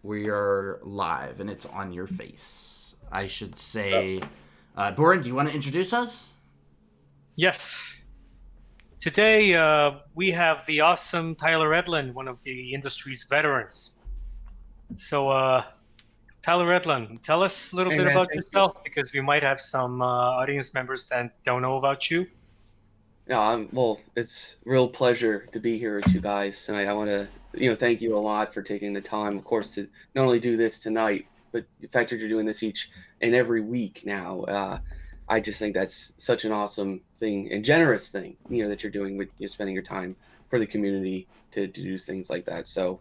We are live and it's on your face. I should say, Boren, do you want to introduce us? Yes. Today, we have the awesome Tyler Edlin, one of the industry's veterans. So, Tyler Edlin, tell us a little Hey bit man, about thank you. yourself because we might have some audience members that don't know about you. Yeah, well, it's a real pleasure to be here with you guys tonight. I want to, thank you a lot for taking the time, of course, to not only do this tonight, but the fact that you're doing this each and every week now. I just think that's such an awesome thing and generous thing, that you're doing with you spending your time for the community to do things like that. So,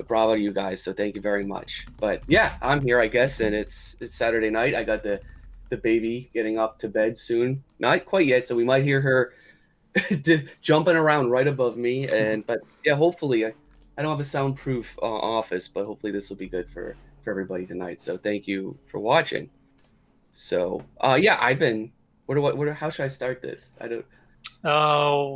bravo to you guys. So thank you very much. But yeah, I'm here, I guess, and it's Saturday night. I got the baby getting up to bed soon. Not quite yet, so we might hear her jumping around right above me. And but yeah, hopefully I don't have a soundproof office, but hopefully this will be good for everybody tonight. So thank you for watching. So yeah, I've been. How should I start this? I don't.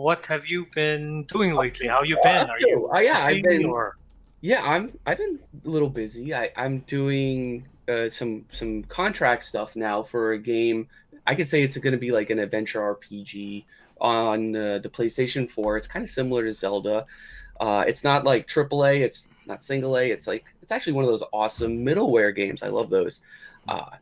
What have you been doing lately? How you been? Are you Yeah, I've busy been. or? Yeah, I've been a little busy. I'm doing some contract stuff now for a game. I could say it's going to be like an adventure RPG on the PlayStation 4. It's kind of similar to Zelda. It's not like AAA, it's not single A. It's actually one of those awesome middleware games. I love those.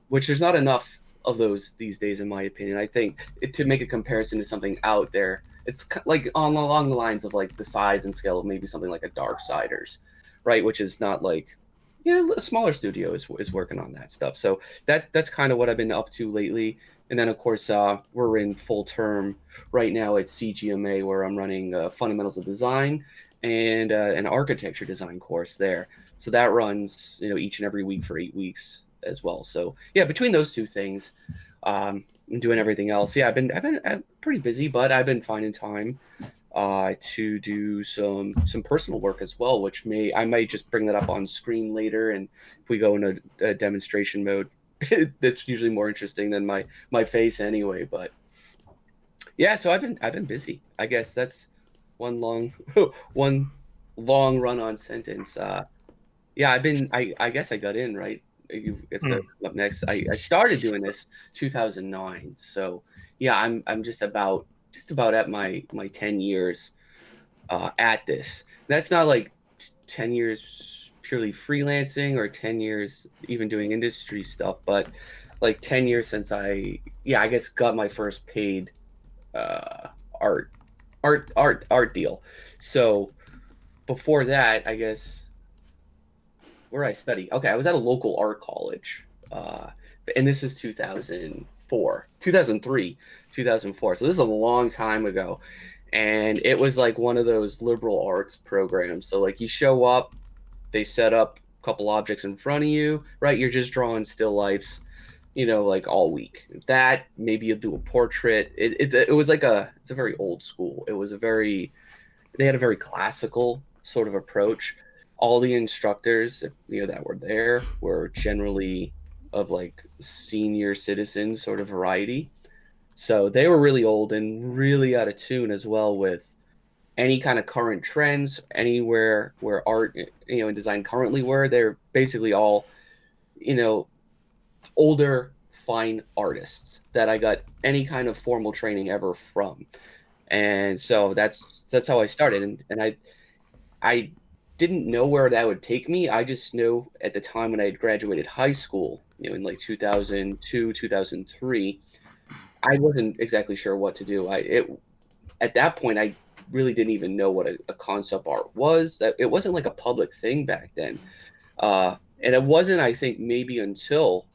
Which there's not enough of those these days, in my opinion. I think to make a comparison to something out there, it's like along the lines of like the size and scale of maybe something like a Darksiders, right? Which is not like, yeah, a smaller studio is working on that stuff. So that's kind of what I've been up to lately. And then of course we're in full term right now at CGMA where I'm running fundamentals of design and an architecture design course there. So that runs each and every week for 8 weeks as well. So yeah, between those two things, and doing everything else, yeah, I'm pretty busy, but I've been finding time to do some personal work as well, which I might just bring that up on screen later. And if we go into a demonstration mode, that's usually more interesting than my face anyway. But yeah, so I've been busy. I guess that's one long one long run on sentence. Yeah, I guess I got in right. It's Hmm. up next. I started doing this 2009. So yeah, I'm just about at my 10 years at this. That's not like 10 years purely freelancing or 10 years even doing industry stuff, but like 10 years since yeah, I guess got my first paid uh, art, art deal. So before that, I guess where I study. Okay, I was at a local art college, and this is 2004, 2003, 2004. So this is a long time ago, and it was like one of those liberal arts programs. So like you show up, they set up a couple objects in front of you, right? You're just drawing still lifes, like all week. That maybe you'll do a portrait. It was like it's a very old school. They had a very classical sort of approach. All the instructors, that were there were generally of like senior citizen sort of variety. So they were really old and really out of tune as well with any kind of current trends anywhere where art, and design currently were. They're basically all, you know, older fine artists that I got any kind of formal training ever from. And so that's how I started. And I didn't know where that would take me. I just know at the time when I had graduated high school, in like 2002, 2003, I wasn't exactly sure what to do. At that point, I really didn't even know what a concept art was. That it wasn't like a public thing back then. And it wasn't, I think, maybe until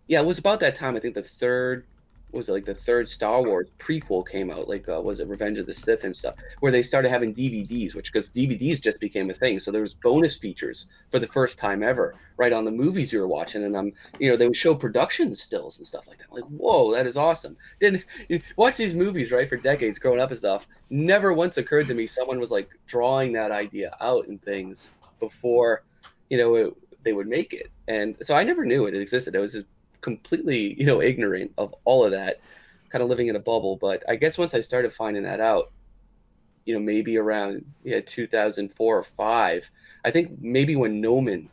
yeah, it was about that time. I think the third Star Wars prequel came out, like was it Revenge of the Sith and stuff, where they started having DVDs, which because DVDs just became a thing. So there was bonus features for the first time ever, right on the movies you were watching, and they would show production stills and stuff like that. I'm like, whoa, that is awesome. Didn't watch these movies right for decades growing up and stuff. Never once occurred to me someone was like drawing that idea out and things before, they would make it. And so I never knew it existed. It was just completely, ignorant of all of that, kind of living in a bubble. But I guess once I started finding that out, maybe around 2004 or 5. I think maybe when the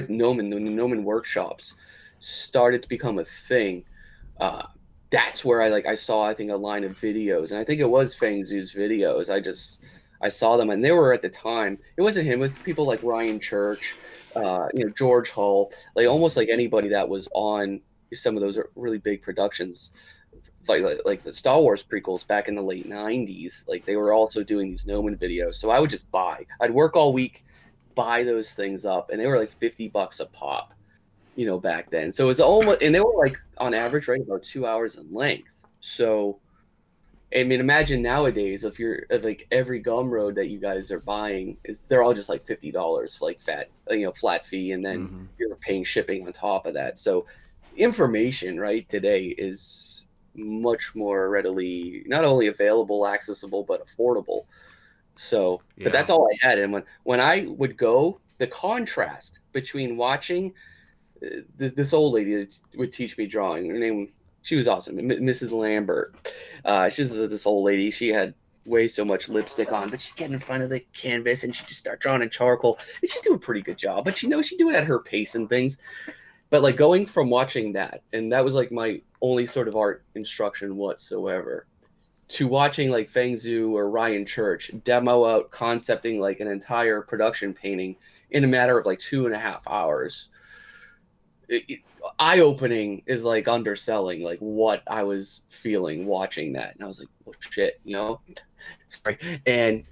Gnomon workshops started to become a thing. Uh, that's where I saw, I think, a line of videos, and I think it was Feng Zhu's videos. I saw them, and they were, at the time, it wasn't him, it was people like Ryan Church, George Hull, like almost like anybody that was on some of those really big productions, like the Star Wars prequels back in the late 90s. Like, they were also doing these Gnomon videos, so I would just I'd work all week, buy those things up, and they were like $50 a pop, back then. So it's almost, and they were like on average, right, about 2 hours in length. So, I mean, imagine nowadays, if like every Gumroad that you guys are buying they're all just like $50, like flat fee, and then you're paying shipping on top of that. So information, right, today is much more readily not only available, accessible, but affordable. So, but that's all I had. And when I would go, the contrast between watching this old lady that would teach me drawing. Her name, she was awesome, Mrs. Lambert. She was this old lady. She had way so much lipstick on, but she'd get in front of the canvas and she'd just start drawing in charcoal. And she'd do a pretty good job, but she'd do it at her pace and things. But like going from watching that, and that was like my only sort of art instruction whatsoever, to watching like Feng Zhu or Ryan Church demo out concepting like an entire production painting in a matter of like 2.5 hours. Eye-opening is like underselling like what I was feeling watching that, and I was like, oh shit, sorry. And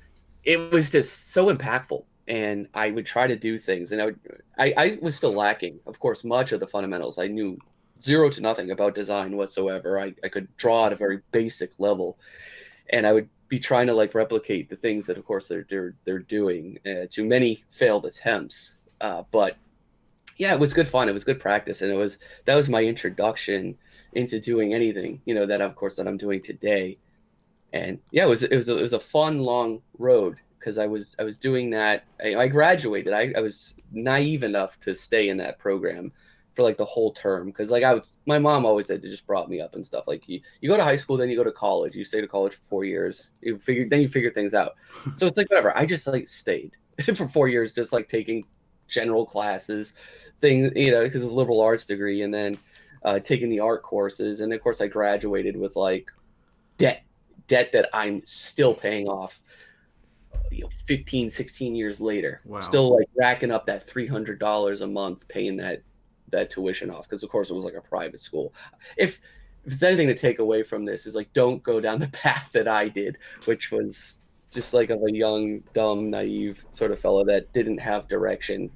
it was just so impactful, and I would try to do things, and I was still lacking, of course, much of the fundamentals. I knew zero to nothing about design whatsoever. I could draw at a very basic level, and I would be trying to like replicate the things that, of course, they're doing, to many failed attempts, but yeah, it was good fun. It was good practice, and that was my introduction into doing anything, that of course that I'm doing today. And yeah, it was a fun long road, because I was doing that. I graduated. I was naive enough to stay in that program for like the whole term, because like my mom always said, just brought me up and stuff. Like, you go to high school, then you go to college. You stay to college for 4 years. You figure things out. So it's like whatever. I just like stayed for 4 years, just like taking general classes, things, because of a liberal arts degree, and then taking the art courses. And of course I graduated with like debt that I'm still paying off 15, 16 years later. Wow. Still like racking up that $300 a month paying that tuition off, because of course it was like a private school. If there's anything to take away from this, is like, don't go down the path that I did, which was just like of a young, dumb, naive sort of fellow that didn't have direction.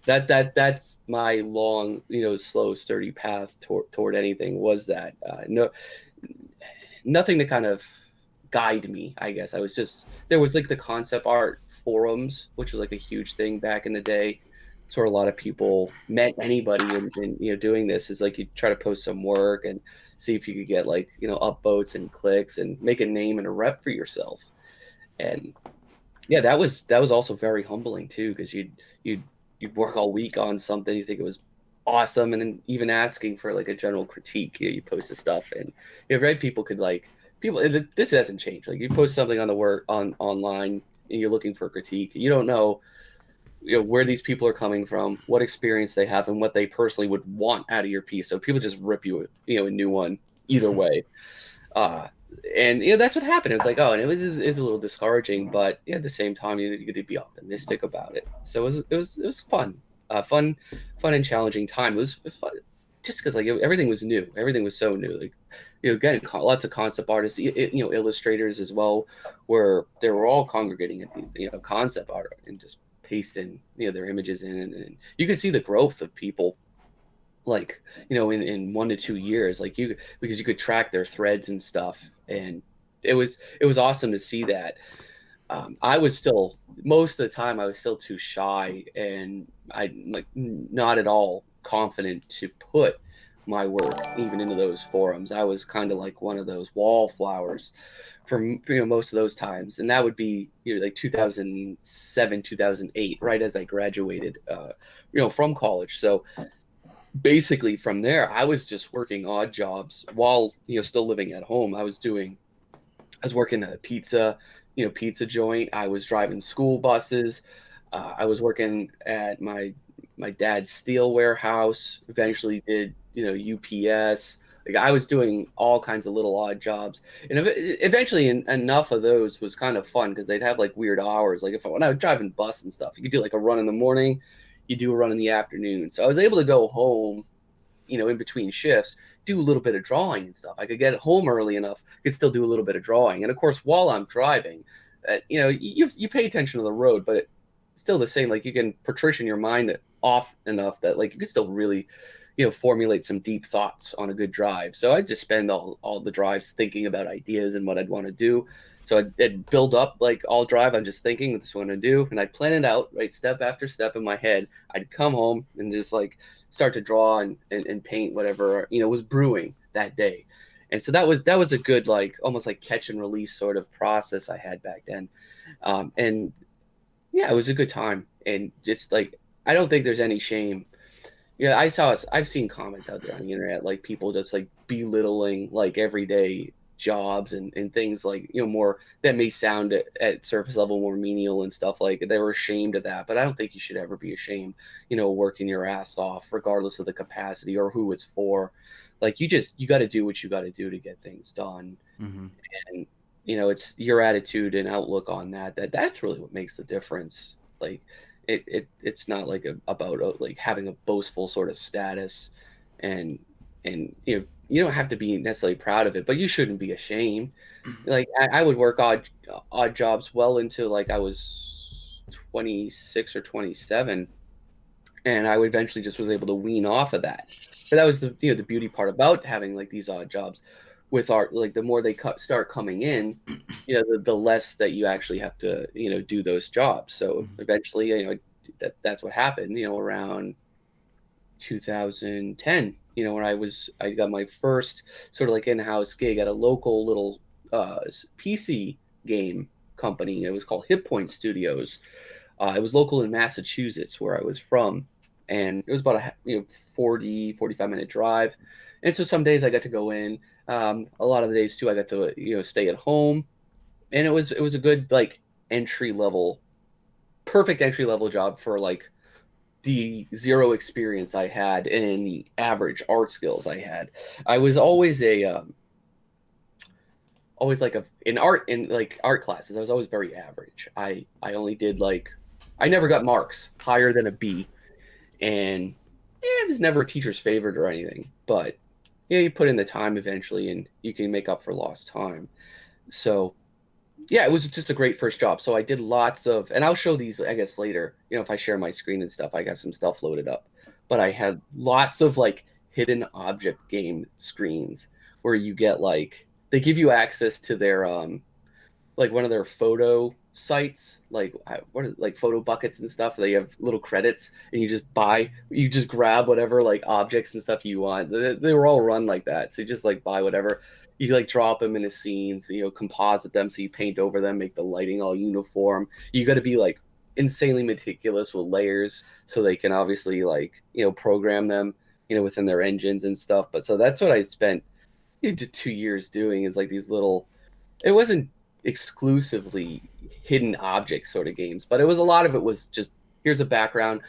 That's my long, slow, sturdy path toward anything, was that nothing to kind of guide me, I guess. There was like the concept art forums, which was like a huge thing back in the day. It's where a lot of people met anybody in doing this. Is like, you try to post some work and see if you could get like, upvotes and clicks and make a name and a rep for yourself. And yeah, that was also very humbling too, because you'd work all week on something, you think it was awesome, and then even asking for like a general critique, you post the stuff, and people could like, this hasn't changed. Like, you post something on the work online, and you're looking for a critique, you don't know where these people are coming from, what experience they have, and what they personally would want out of your piece. So people just rip you a new one either way. And that's what happened. It was like, and it was a little discouraging, but at the same time, you get to be optimistic about it. So it was fun, fun and challenging time. It was fun, just because like everything was new. Everything was so new. Like, again, lots of concept artists, illustrators as well, where they were all congregating at the concept art and just pasting their images in, and you could see the growth of people. Like, in 1 to 2 years, like because you could track their threads and stuff, and it was awesome to see that. I was still, most of the time, I was still too shy, and I like not at all confident to put my work even into those forums. I was kind of like one of those wallflowers for most of those times, and that would be like 2007, 2008, right as I graduated from college. So basically from there, I was just working odd jobs while still living at home. I was doing I was working at a pizza joint. I was driving school buses. I was working at my dad's steel warehouse. Eventually, did UPS. Like I was doing all kinds of little odd jobs, and eventually, enough of those was kind of fun because they'd have like weird hours. Like when I was driving bus and stuff, you could do like a run in the morning, you do a run in the afternoon. So I was able to go home, in between shifts, do a little bit of drawing and stuff. I could get home early enough, could still do a little bit of drawing. And of course, while I'm driving, you pay attention to the road, but it's still the same. Like you can partition your mind off enough that like you can still really, formulate some deep thoughts on a good drive. So I just spend all the drives thinking about ideas and what I'd want to do. So I'd build up like all drive. I'm just thinking this is what I'm going to do. And I'd plan it out, right, step after step in my head. I'd come home and just like start to draw and paint whatever, was brewing that day. And so that was a good, like almost like catch and release sort of process I had back then. And yeah, it was a good time. And just like, I don't think there's any shame. Yeah, I've seen comments out there on the internet, like people just like belittling like everyday jobs and things like, more that may sound at surface level more menial and stuff, like they were ashamed of that. But I don't think you should ever be ashamed, working your ass off, regardless of the capacity or who it's for. Like you got to do what you got to do to get things done. Mm-hmm. And, it's your attitude and outlook on that's really what makes the difference. Like, it's not like about like having a boastful sort of status, and you don't have to be necessarily proud of it, but you shouldn't be ashamed. Like I would work odd jobs well into like I was 26 or 27, and I eventually just was able to wean off of that. But that was the beauty part about having like these odd jobs with art. Like the more they start coming in, the less that you actually have to do those jobs. So eventually, that's what happened. Around 2010. When I got my first sort of like in-house gig at a local little PC game company. It was called Hit Point Studios. It was local in Massachusetts, where I was from, and it was about a 45-minute drive. And so some days I got to go in. A lot of the days too, I got to stay at home, and it was a good like perfect entry level job for like the zero experience I had and the average art skills I had. I was always always like in art classes. I was always very average. I only did like I never got marks higher than a B, and it was never a teacher's favorite or anything. But you put in the time eventually, and you can make up for lost time. So yeah, it was just a great first job. So I did lots of, and I'll show these, I guess, later. If I share my screen and stuff, I got some stuff loaded up. But I had lots of like hidden object game screens where you get like, they give you access to their, like one of their photo sites, like like photo buckets and stuff. They have little credits, and you just grab whatever like objects and stuff you want. They were all run like that. So you just like buy whatever. You like drop them into scenes, composite them, so you paint over them, make the lighting all uniform. You got to be like insanely meticulous with layers, so they can obviously like program them within their engines and stuff. But so that's what I spent 2 years doing, is like these little. It wasn't exclusively hidden object sort of games, but a lot of it was just, here's a background,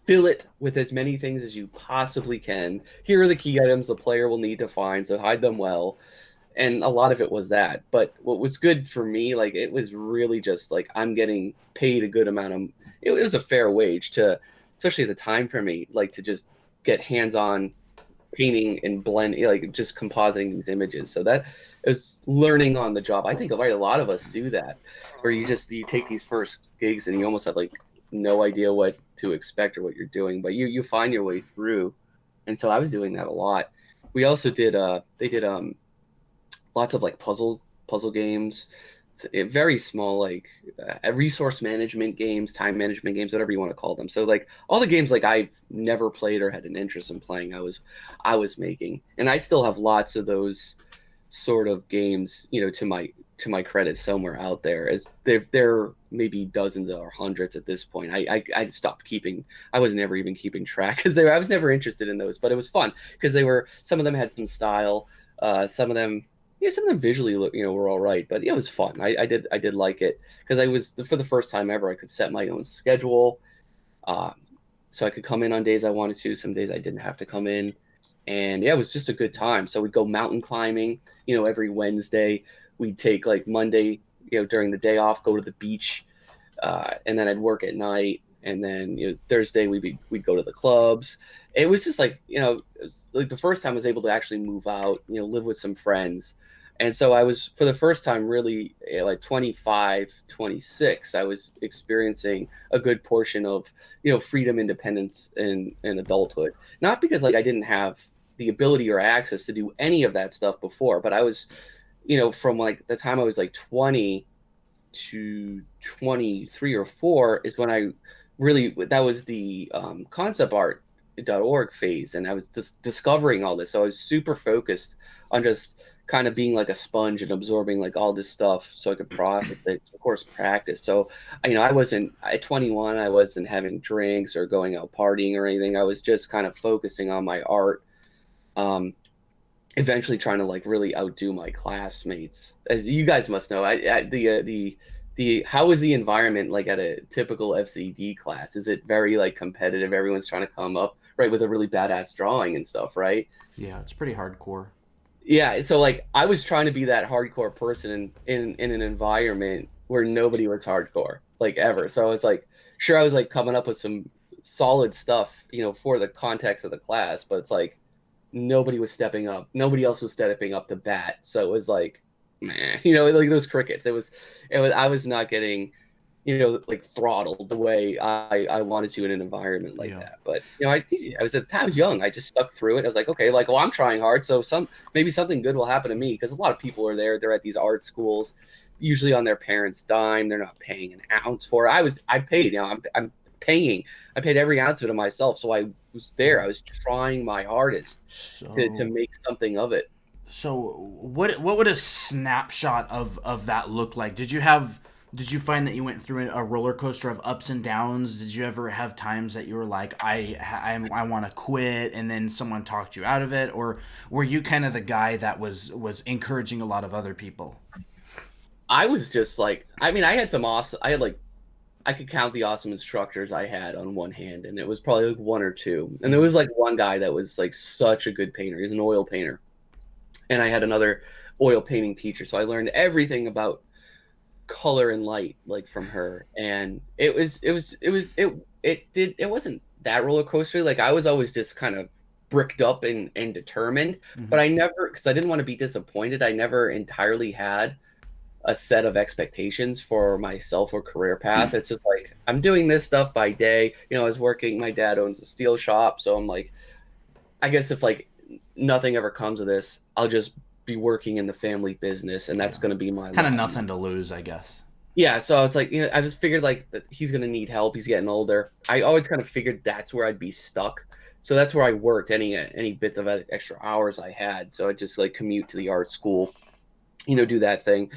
fill it with as many things as you possibly can. Here are the key items the player will need to find, so hide them well. And a lot of it was that. But what was good for me, like it was really just like I'm getting paid a good amount of, it was a fair wage to, especially at the time for me, like to just get hands-on painting and blend, like just compositing these images. So that is learning on the job. I think a lot of us do that, where you take these first gigs and you almost have like no idea what to expect or what you're doing, but you find your way through. And so I was doing that a lot. We also did they did lots of like puzzle games, very small, like resource management games, time management games, whatever you want to call them. So like all the games like I've never played or had an interest in playing, I was making. And I still have lots of those sort of games, to my credit, somewhere out there. As there may be dozens or hundreds at this point. I stopped keeping. I was never even keeping track because I was never interested in those. But it was fun because some of them had some style. Some of them, some of them visually look, were all right, but yeah, it was fun. I did like it because I was for the first time ever I could set my own schedule, uh, so I could come in on days I wanted to. Some days I didn't have to come in, and yeah, it was just a good time. So we'd go mountain climbing, every Wednesday. We'd take like Monday, during the day off, go to the beach, and then I'd work at night, and then Thursday we'd go to the clubs. It was just like it was like the first time I was able to actually move out, live with some friends, and so I was for the first time really like 25, 26. I was experiencing a good portion of freedom, independence, and adulthood. Not because like I didn't have the ability or access to do any of that stuff before, but I was from like the time I was like 20 to 23 or 4 is when I really that was the conceptart.org phase, and I was just discovering all this. So I was super focused on just kind of being like a sponge and absorbing like all this stuff so I could process it, of course, practice. So I wasn't at 21, I wasn't having drinks or going out partying or anything. I was just kind of focusing on my art. Eventually trying to like really outdo my classmates. As you guys must know, the how is the environment like at a typical FCD class? Is it very like competitive? Everyone's trying to come up right with a really badass drawing and stuff, right? Yeah, it's pretty hardcore. Yeah, so like I was trying to be that hardcore person in an environment where nobody was hardcore like ever. So it's like sure I was like coming up with some solid stuff, for the context of the class, but it's like nobody was stepping up. Nobody else was stepping up to bat. So it was like, meh, like those crickets. I was not getting, like throttled the way I wanted to in an environment like that. But, I was at the time I was young. I just stuck through it. I was like, okay, like, well, I'm trying hard. So maybe something good will happen to me because a lot of people are there. They're at these art schools, usually on their parents' dime. They're not paying an ounce for it. I paid, I'm paying. I paid every ounce of it myself. So I was there. I was trying my hardest to make something of it. So what would a snapshot of that look like? Did you find that you went through a roller coaster of ups and downs? Did you ever have times that you were like, I want to quit, and then someone talked you out of it, or were you kind of the guy that was encouraging a lot of other people? I was just like, I had some awesome. I could count the awesome instructors I had on one hand, and it was probably like one or two. And there was like one guy that was like such a good painter. He's an oil painter, and I had another oil painting teacher, so I learned everything about color and light like from her. And it wasn't that roller coaster. Like I was always just kind of bricked up and determined, but I never, because I didn't want to be disappointed, I never entirely had a set of expectations for myself or career path. It's just like I'm doing this stuff by day. I was working. My dad owns a steel shop, so I'm like, I guess if like nothing ever comes of this, I'll just be working in the family business, and that's going to be my kind of nothing to lose, I guess. Yeah, so I was like, I just figured like that he's going to need help. He's getting older. I always kind of figured that's where I'd be stuck. So that's where I worked any bits of extra hours I had. So I just like commute to the art school, do that thing.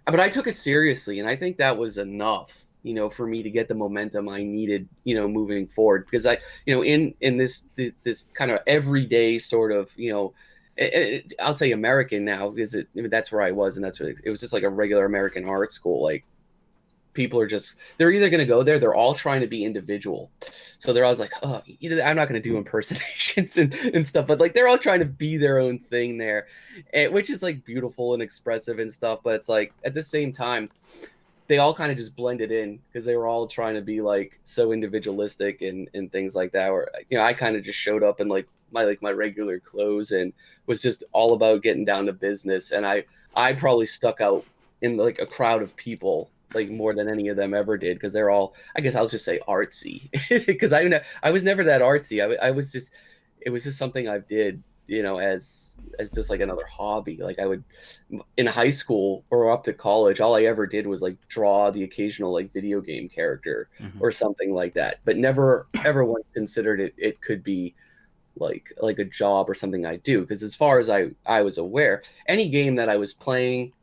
But I took it seriously, and I think that was enough, for me to get the momentum I needed, moving forward. Because in this kind of everyday sort of, I'll say American now, because that's where I was, and that's what it was just like a regular American art school. Like people are they're either going to go there, they're all trying to be individual. So they're always like, oh, I'm not going to do impersonations and stuff, but like they're all trying to be their own thing there, which is like beautiful and expressive and stuff. But it's like at the same time, they all kind of just blended in because they were all trying to be like so individualistic and things like that. Or I kind of just showed up in like my regular clothes and was just all about getting down to business. And I probably stuck out in like a crowd of people like more than any of them ever did, because they're all, I guess I'll just say, artsy, because I was never that artsy. I was just, it was just something I did, as just like another hobby. Like I would, in high school or up to college, all I ever did was like draw the occasional like video game character or something like that, but never ever once considered it could be like a job or something I do. Because as far as I was aware, any game that I was playing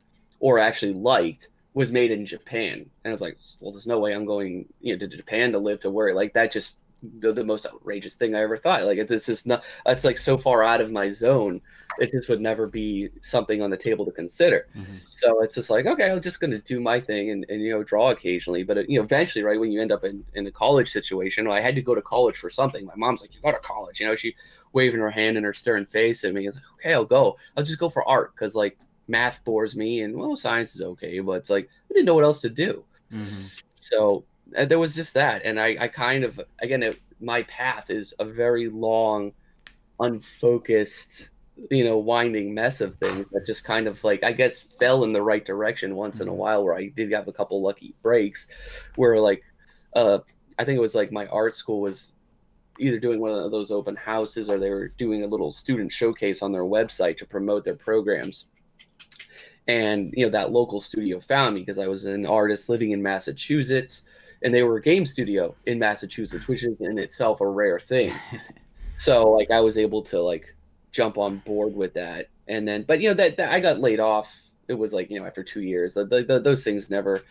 or actually liked was made in Japan. And I was like, well, there's no way I'm going, to Japan to live, to work. Like that just the most outrageous thing I ever thought. Like, this is not, that's like so far out of my zone. It just would never be something on the table to consider. Mm-hmm. So it's just like, okay, I'm just going to do my thing and, you know, draw occasionally. But, eventually, right, when you end up in a college situation, I had to go to college for something. My mom's like, you go to college, you know, she waving her hand in her stern face at me. I was like, okay, I'll go. I'll just go for art because, like, math bores me and, well, science is okay. But it's like, I didn't know what else to do. Mm-hmm. So there was just that. And I kind of, again, my path is a very long, unfocused, winding mess of things that just kind of, like, I guess, fell in the right direction once in a while, where I did have a couple lucky breaks where, like, I think it was like my art school was either doing one of those open houses or they were doing a little student showcase on their website to promote their programs. And, that local studio found me because I was an artist living in Massachusetts, and they were a game studio in Massachusetts, which is in itself a rare thing. So, like, I was able to, like, jump on board with that. And then, but, that I got laid off. It was like, after 2 years, those things never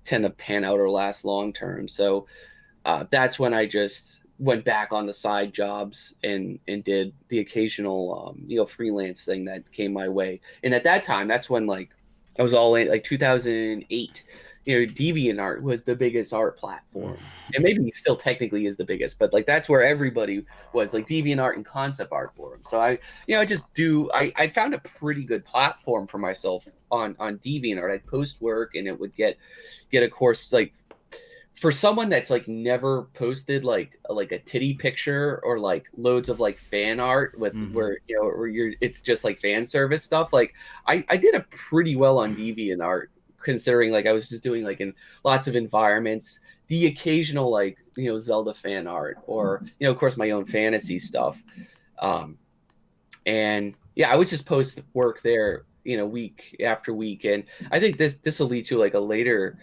tend to pan out or last long term. So that's when I just went back on the side jobs and did the occasional, freelance thing that came my way. And at that time, that's when, like, I was all in, like, 2008. DeviantArt was the biggest art platform, and maybe still technically is the biggest, but, like, that's where everybody was, like, DeviantArt and concept art forums. So I found a pretty good platform for myself on DeviantArt. I'd post work and it would get of course, like, for someone that's, like, never posted like a titty picture or, like, loads of, like, fan art with where it's just like fan service stuff. Like, I did a pretty well on DeviantArt, considering, like, I was just doing, like, in lots of environments, the occasional, like, Zelda fan art, or, of course, my own fantasy stuff. And yeah, I would just post work there, week after week. And I think this will lead to, like, a later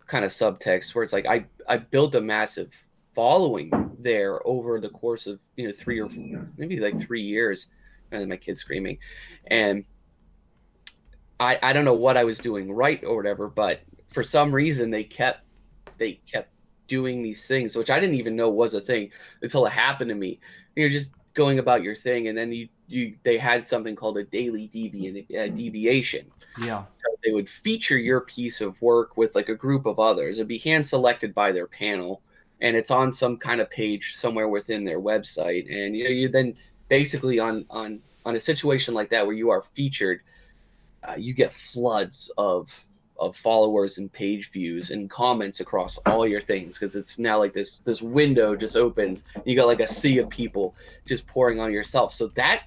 kind of subtext where it's like, I built a massive following there over the course of, 3 years. And my kid's screaming. And I don't know what I was doing right or whatever, but for some reason they kept doing these things, which I didn't even know was a thing until it happened to me. You're just going about your thing, and then they had something called a daily deviation. Yeah. So they would feature your piece of work with, like, a group of others. It'd be hand selected by their panel, and it's on some kind of page somewhere within their website. And you then basically on a situation like that where you are featured, you get floods of followers and page views and comments across all your things, because it's now like this window just opens and you got, like, a sea of people just pouring on yourself. So that,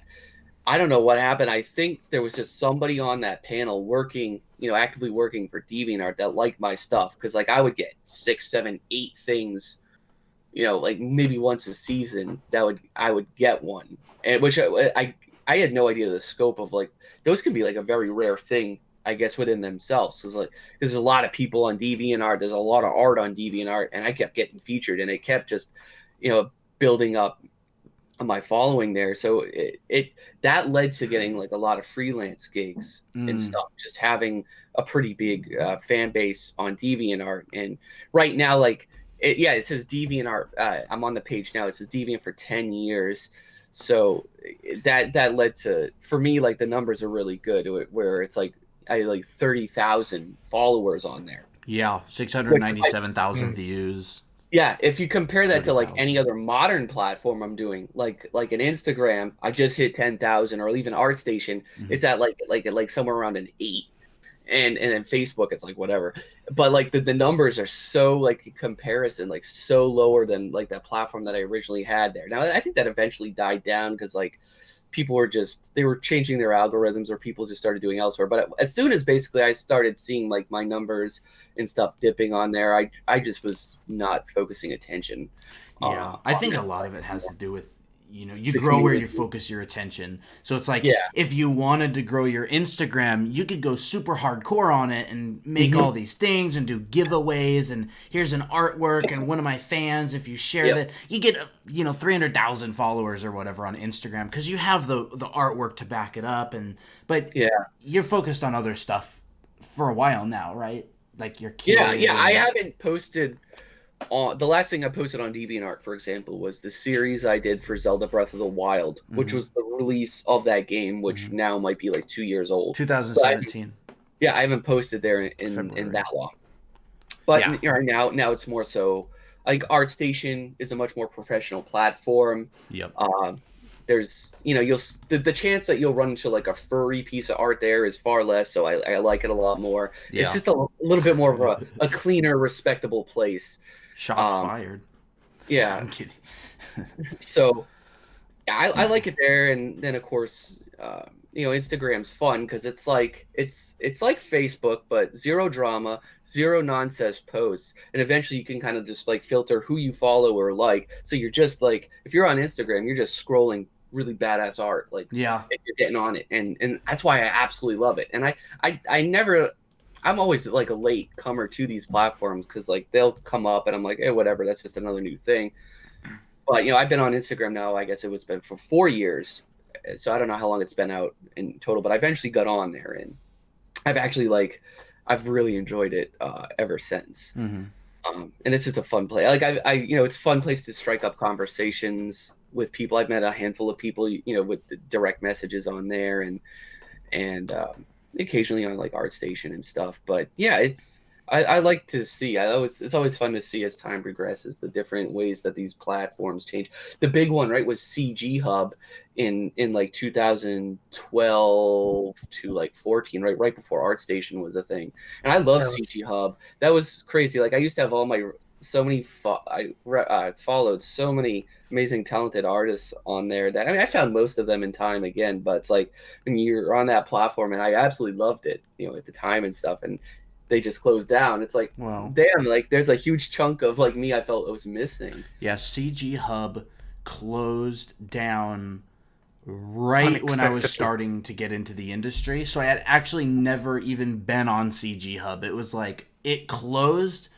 I don't know what happened. I think there was just somebody on that panel working, actively working for DeviantArt that liked my stuff, because, like, I would get 6, 7, 8 things, like, maybe once a season I would get one, and which I had no idea the scope of, like, those can be, like, a very rare thing, I guess, within themselves. Because, like, there's a lot of people on DeviantArt, there's a lot of art on DeviantArt, and I kept getting featured, and it kept just, building up my following there. So that led to getting, like, a lot of freelance gigs and stuff, just having a pretty big fan base on DeviantArt. And right now, like, it says DeviantArt. I'm on the page now. It says Deviant for 10 years. So that led to, for me, like, the numbers are really good, where it's like I had, like, 30,000 followers on there. Yeah, 697,000 views. Yeah, if you compare that to, like, 30,000. any other modern platform I'm doing, like an Instagram, I just hit 10,000, or even ArtStation, it's at like somewhere around an 8. And then Facebook, it's like whatever. But, like, the numbers are so, like, in comparison, like, so lower than, like, that platform that I originally had there. Now, I think that eventually died down because, like, people were they were changing their algorithms, or people just started doing elsewhere. But as soon as basically I started seeing, like, my numbers and stuff dipping on there, I just was not focusing attention. Yeah, I think a lot of it has to do with, you The grow where community. you focus your attention. So it's like, Yeah. if you wanted to grow your Instagram, you could go super hardcore on it and make all these things and do giveaways, and here's an artwork, and one of my fans, if you share that, you get 300,000 followers or whatever on Instagram, because you have the artwork to back it up. But you're focused on other stuff for a while now, right? Like your kid. Yeah. I haven't posted the last thing I posted on DeviantArt, for example, was the series I did for Zelda Breath of the Wild, which was the release of that game, which now might be like 2 years old. But 2017. yeah, I haven't posted there in that long. But right now it's more so like ArtStation is a much more professional platform. Yep. There's the chance that you'll run into like a furry piece of art there is far less, so I like it a lot more. Yeah. It's just a little bit more of a cleaner, respectable place. Shots fired. Yeah. I'm kidding. So I like it there, and then of course Instagram's fun because it's like Facebook, but zero drama, zero nonsense posts, and eventually you can kind of just like filter who you follow or like. So you're just like, if you're on Instagram, you're just scrolling really badass art, like yeah, you're getting on it, and that's why I absolutely love it. And I'm always like a late comer to these platforms because like they'll come up and I'm like, hey, whatever, that's just another new thing. But I've been on Instagram now, I guess it's been for 4 years. So I don't know how long it's been out in total, but I eventually got on there, and I've really enjoyed it ever since. Mm-hmm. And it's just a fun place. Like it's a fun place to strike up conversations with people. I've met a handful of people, with the direct messages on there, and occasionally on like ArtStation and stuff. But yeah, I like to see. It's always fun to see as time progresses the different ways that these platforms change. The big one, right, was CG Hub in like 2012 to like 14, right before ArtStation was a thing. And I love CG Hub. That was crazy. Like I used to have I followed so many amazing, talented artists on there that I found most of them in time again. But it's like when you're on that platform, and I absolutely loved it, at the time and stuff, and they just closed down. It's like, wow, damn, like there's a huge chunk of like me I felt it was missing. Yeah, CG Hub closed down right when I was starting to get into the industry. So I had actually never even been on CG Hub. It was like it closed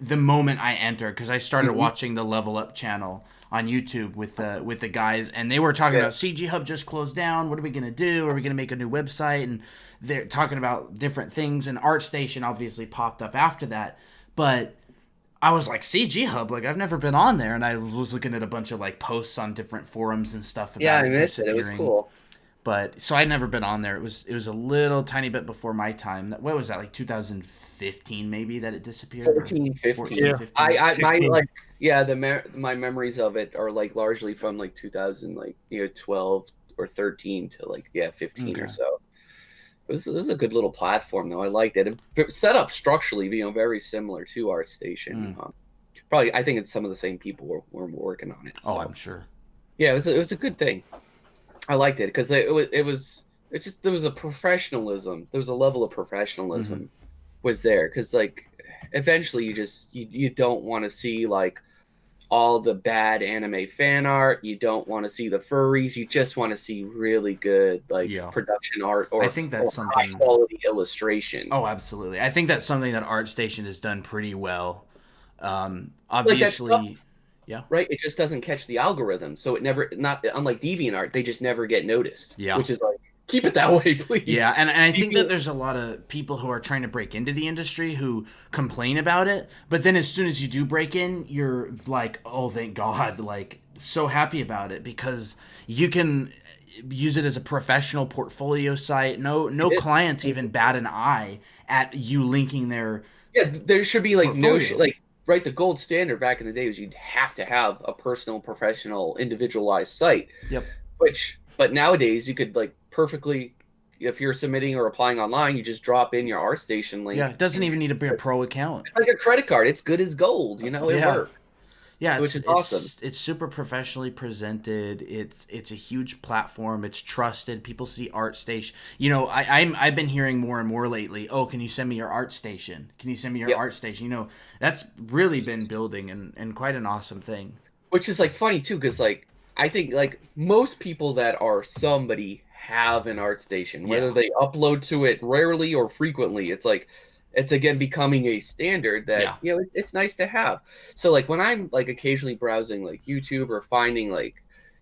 the moment I entered because I started watching the Level Up channel on YouTube with the guys, and they were talking about CG Hub just closed down. What are we gonna do? Are we gonna make a new website? And they're talking about different things. And ArtStation obviously popped up after that, but I was like, CG Hub, like I've never been on there, and I was looking at a bunch of like posts on different forums and stuff about I missed it. It was cool. But so I'd never been on there. It was a little tiny bit before my time. What was that, like 2015 maybe that it disappeared? 14, 15. Yeah. 15. My memories of it are like largely from like 2000, like 12 or 13 to like 15 or so. It was a good little platform though. I liked it. It set up structurally, very similar to ArtStation. Probably, I think it's some of the same people were working on it. So. Oh, I'm sure. Yeah, it was a good thing. I liked it because there was a professionalism. There was a level of professionalism was there because like eventually you don't want to see like all the bad anime fan art. You don't want to see the furries. You just want to see really good production art or I think that's something high quality illustration. Oh, absolutely. I think that's something that ArtStation has done pretty well. Obviously. Yeah. Right. It just doesn't catch the algorithm, so it never. Not unlike DeviantArt, they just never get noticed. Yeah. Which is like, keep it that way, please. Yeah, and I think that there's a lot of people who are trying to break into the industry who complain about it, but then as soon as you do break in, you're like, oh, thank God, like so happy about it because you can use it as a professional portfolio site. No clients even bat an eye at you linking their. Yeah, there should be like portfolio. Right, the gold standard back in the day was you'd have to have a personal, professional, individualized site. Yep. But nowadays you could like perfectly, if you're submitting or applying online, you just drop in your ArtStation link. Yeah, it doesn't even need to be a pro account. It's like a credit card. It's good as gold. It works. Yeah, which is awesome. It's super professionally presented. It's a huge platform. It's trusted. People see ArtStation. I've been hearing more and more lately. Oh, can you send me your ArtStation? Can you send me your ArtStation? That's really been building and quite an awesome thing. Which is like funny too, because like I think like most people that are somebody have an ArtStation, whether they upload to it rarely or frequently. It's like. It's again becoming a standard that it's nice to have. So like when I'm like occasionally browsing like YouTube or finding like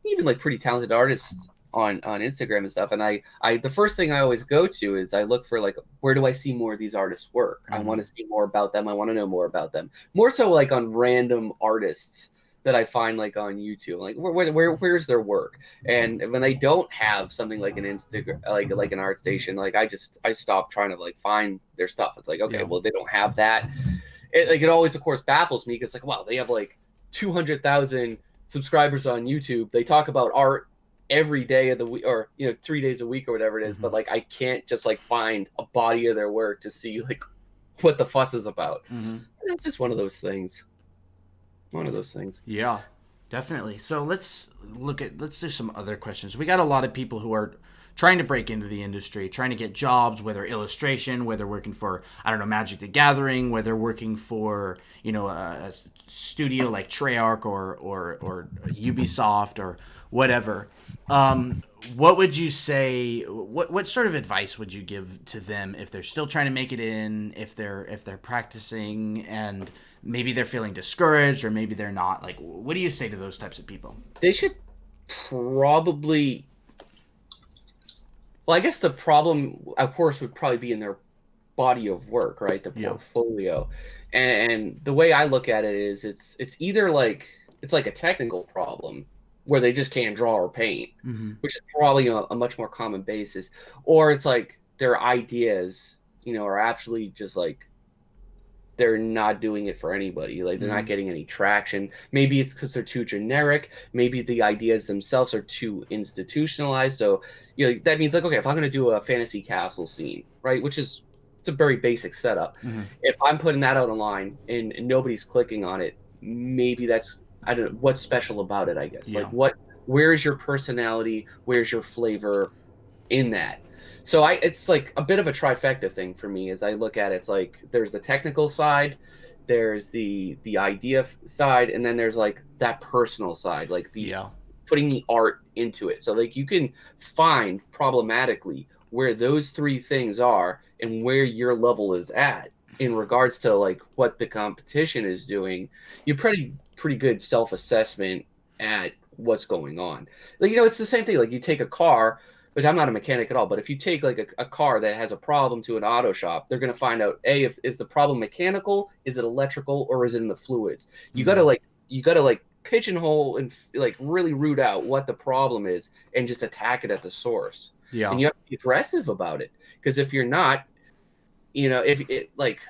even like pretty talented artists on Instagram and stuff, and I the first thing I always go to is I look for like, where do I see more of these artists work? I want to see more about them. I want to know more about them. More so like on random artists that I find like on YouTube, like where's their work? And when they don't have something like an Instagram, like an art station, like I stop trying to like find their stuff. It's like, okay, well, they don't have that. It always of course baffles me because like, wow, they have like 200,000 subscribers on YouTube. They talk about art every day of the week, or 3 days a week or whatever it is, but like I can't just like find a body of their work to see like what the fuss is about. It's just one of those things. Yeah, definitely. So let's do some other questions. We got a lot of people who are trying to break into the industry, trying to get jobs, whether illustration, whether working for, I don't know, Magic the Gathering, whether working for, a studio like Treyarch or Ubisoft or whatever. What would you say, what sort of advice would you give to them if they're still trying to make it in, if they're practicing and maybe they're feeling discouraged or maybe they're not? Like, what do you say to those types of people? They should probably, well, I guess the problem, of course, would probably be in their body of work, right? The portfolio. And the way I look at it is it's either like, it's like a technical problem where they just can't draw or paint, which is probably a much more common basis, or it's like their ideas, are actually just like, they're not doing it for anybody. Like they're not getting any traction. Maybe it's because they're too generic. Maybe the ideas themselves are too institutionalized. So, that means like, okay, if I'm going to do a fantasy castle scene, right, which is, it's a very basic setup. If I'm putting that out online and nobody's clicking on it, maybe that's, I don't know, what's special about it, I guess. Yeah. Like where's your personality? Where's your flavor in that? So it's like a bit of a trifecta thing for me as I look at it. It's like there's the technical side, there's the idea side, and then there's like that personal side, like the putting the art into it. So like you can find problematically where those three things are and where your level is at in regards to like what the competition is doing. You're pretty good self-assessment at what's going on. Like, it's the same thing. Like you take a car, which I'm not a mechanic at all, but if you take like a car that has a problem to an auto shop, they're going to find out, if is the problem mechanical, is it electrical, or is it in the fluids? You got to pigeonhole and like really root out what the problem is and just attack it at the source. And you have to be aggressive about it, because if you're not, if it like,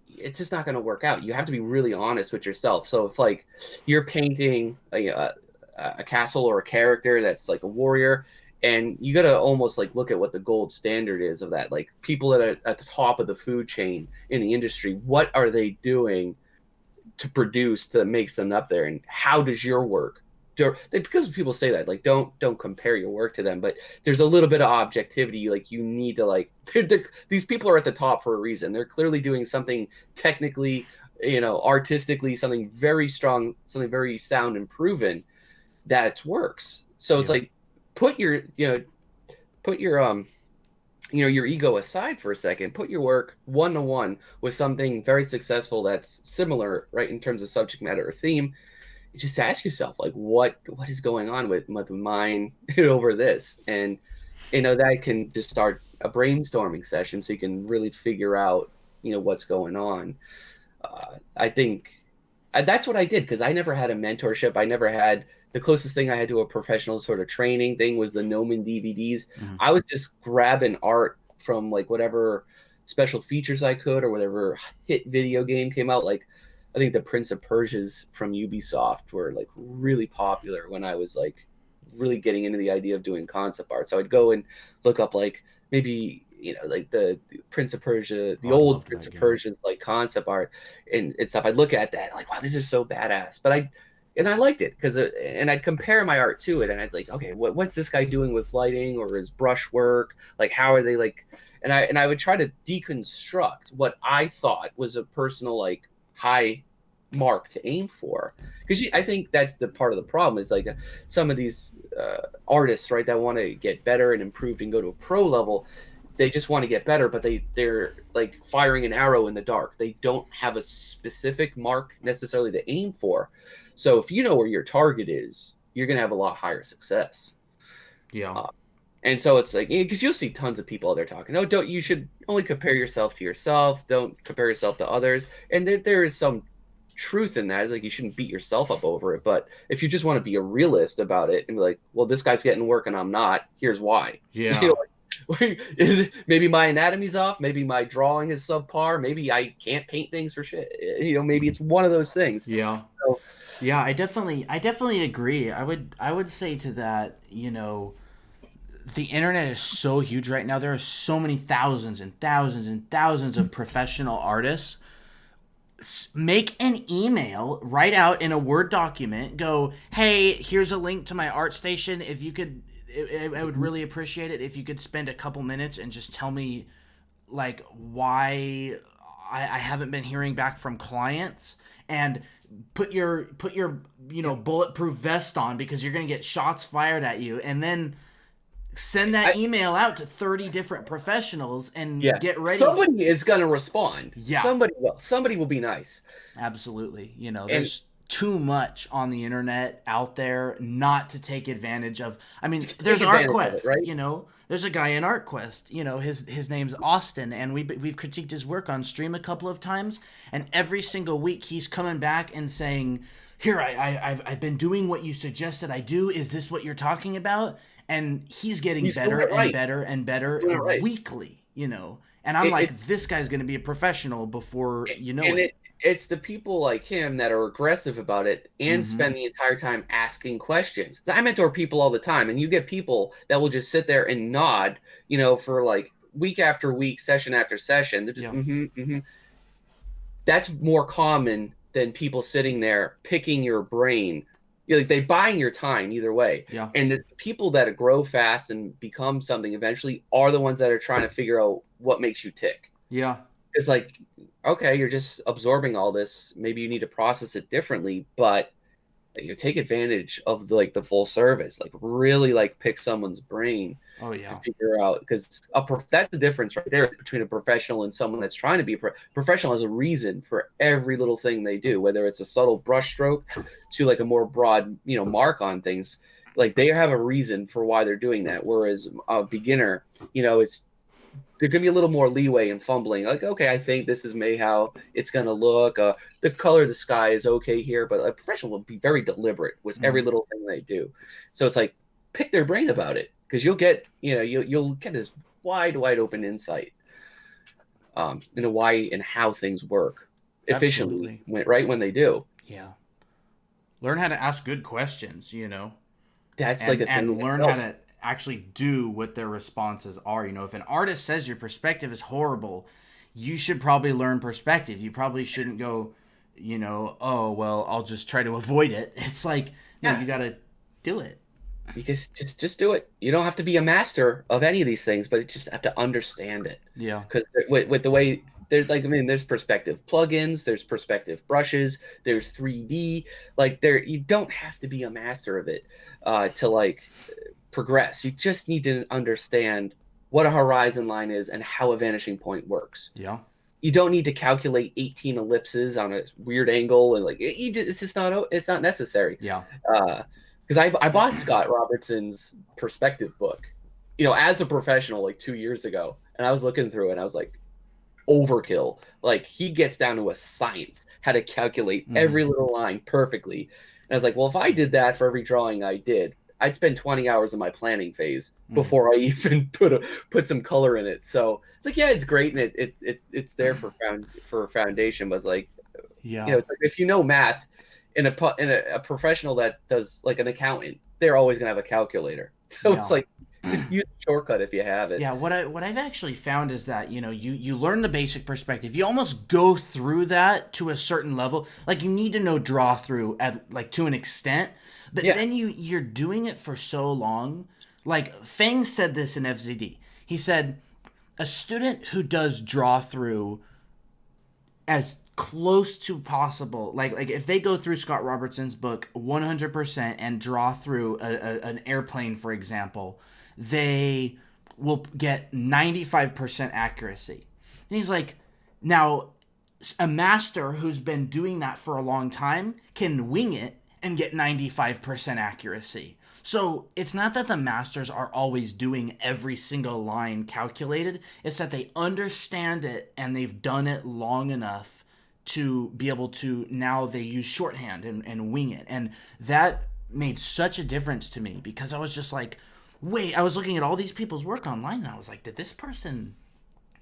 it's just not going to work out. You have to be really honest with yourself. So if like you're painting a castle or a character that's like a warrior, and you got to almost like look at what the gold standard is of that. Like people that are at the top of the food chain in the industry, what are they doing to produce that makes them up there? And how does your work do? Because people say that, like, don't compare your work to them, but there's a little bit of objectivity. Like you need to like, these people are at the top for a reason. They're clearly doing something technically, artistically, something very strong, something very sound and proven that works. So it's like, put your your ego aside for a second. Put your work one-to-one with something very successful that's similar, right, in terms of subject matter or theme. You just ask yourself, like, what is going on with mine over this? And that can just start a brainstorming session, so you can really figure out what's going on. I think that's what I did, because I never had a mentorship. I never had, the closest thing I had to a professional sort of training thing was the Gnomon DVDs. I was just grabbing art from like whatever special features I could, or whatever hit video game came out. Like I think the Prince of Persia's from Ubisoft were like really popular when I was like really getting into the idea of doing concept art. So I'd go and look up like maybe like the Prince of Persia, the old Prince of Persia's like concept art and stuff. I'd look at that like, wow, these are so badass. But I liked it because, and I'd compare my art to it, and I'd like, okay, what's this guy doing with lighting or his brush work? Like, how are they like? And I would try to deconstruct what I thought was a personal like high mark to aim for, because I think that's the part of the problem is like some of these artists, right, that want to get better and improve and go to a pro level. They just want to get better, but they're like firing an arrow in the dark. They don't have a specific mark necessarily to aim for. So if you know where your target is, you're going to have a lot higher success. Yeah. And so it's like, because you'll see tons of people out there talking, oh, don't, you should only compare yourself to yourself. Don't compare yourself to others. And there is some truth in that. Like, you shouldn't beat yourself up over it. But if you just want to be a realist about it and be like, well, this guy's getting work and I'm not, here's why. Yeah. You know, maybe my anatomy's off. Maybe my drawing is subpar. Maybe I can't paint things for shit. You know, maybe it's one of those things. Yeah. So, Yeah, I definitely agree. I would say to that, the internet is so huge right now. There are so many thousands and thousands and thousands of professional artists. Make an email, write out in a Word document, go, hey, here's a link to my art station. If you could, I would really appreciate it if you could spend a couple minutes and just tell me, like, why I haven't been hearing back from clients, and put your bulletproof vest on, because you're gonna get shots fired at you, and then send that email out to 30 different professionals and get ready. Somebody is going to respond. Yeah. Somebody will be nice. Absolutely. There's too much on the internet out there not to take advantage of. I mean, there's ArtQuest, right? There's a guy in ArtQuest, his name's Austin, and we've critiqued his work on stream a couple of times, and every single week he's coming back and saying, here, I've been doing what you suggested I do. Is this what you're talking about? And he's getting better and better and better weekly, And I'm this guy's going to be a professional before you know it. It's the people like him that are aggressive about it and spend the entire time asking questions. I mentor people all the time, and you get people that will just sit there and nod, for like week after week, session after session. They're just That's more common than people sitting there picking your brain. They're buying your time either way. Yeah. And the people that grow fast and become something eventually are the ones that are trying to figure out what makes you tick. Yeah. It's like, okay, you're just absorbing all this. Maybe you need to process it differently, but take advantage of the full service. Really pick someone's brain to figure out, because that's the difference right there between a professional and someone that's trying to be professional. Has a reason for every little thing they do, whether it's a subtle brush stroke to a more broad mark on things. They have a reason for why they're doing that, whereas a beginner, it's there can be a little more leeway in fumbling. Okay, I think this is maybe how it's going to look. The color of the sky is okay here, but a professional will be very deliberate with every little thing they do. So it's pick their brain about it, because you'll get, you'll get this wide open insight into why and how things work efficiently, when they do. Yeah. Learn how to ask good questions, That's a thing. And learn how to actually do what their responses are. If an artist says your perspective is horrible, you should probably learn perspective. You probably shouldn't go, oh, well, I'll just try to avoid it. It's no, you got to do it. Because just do it. You don't have to be a master of any of these things, but you just have to understand it. Yeah. Because with the way there's there's perspective plugins, there's perspective brushes, there's 3D. You don't have to be a master of it to progress. You just need to understand what a horizon line is and how a vanishing point works. Yeah. You don't need to calculate 18 ellipses on a weird angle, and it's not necessary. Yeah. Because I bought Scott Robertson's perspective book, as a professional 2 years ago, and I was looking through it and I was overkill. He gets down to a science how to calculate every little line perfectly. And I was well, if I did that for every drawing I did, I'd spend 20 hours in my planning phase before I even put some color in it. So it's it's great, and it's there for foundation, but if math, in a professional that does an accountant, they're always gonna have a calculator. So it's just use a shortcut if you have it. Yeah, what I've actually found is that you learn the basic perspective. You almost go through that to a certain level. You need to know draw through at to an extent. But then you're doing it for so long. Fang said this in FZD. He said, a student who does draw through as close to possible, if they go through Scott Robertson's book 100% and draw through an airplane, for example, they will get 95% accuracy. And he's now a master who's been doing that for a long time can wing it and get 95% accuracy. So it's not that the masters are always doing every single line calculated, it's that they understand it and they've done it long enough to be able to, now they use shorthand and wing it. And that made such a difference to me, because I was just like, wait, I was looking at all these people's work online and I was like, did this person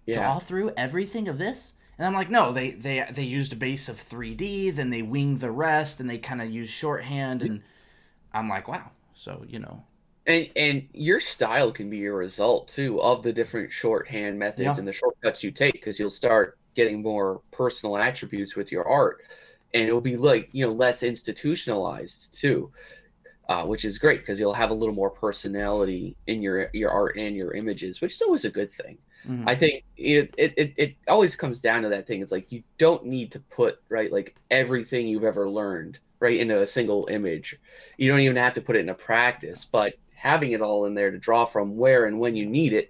draw through everything of this? And I'm like, no, they used a base of 3D, then they winged the rest, and they kind of used shorthand, and I'm like, wow. So, And your style can be your result too of the different shorthand methods and the shortcuts you take, because you'll start getting more personal attributes with your art, and it'll be like, less institutionalized too, which is great because you'll have a little more personality in your art and your images, which is always a good thing. Mhm. I think it always comes down to that thing. It's like, you don't need to put, right, like everything you've ever learned right into a single image. You don't even have to put it into practice, but having it all in there to draw from where and when you need it,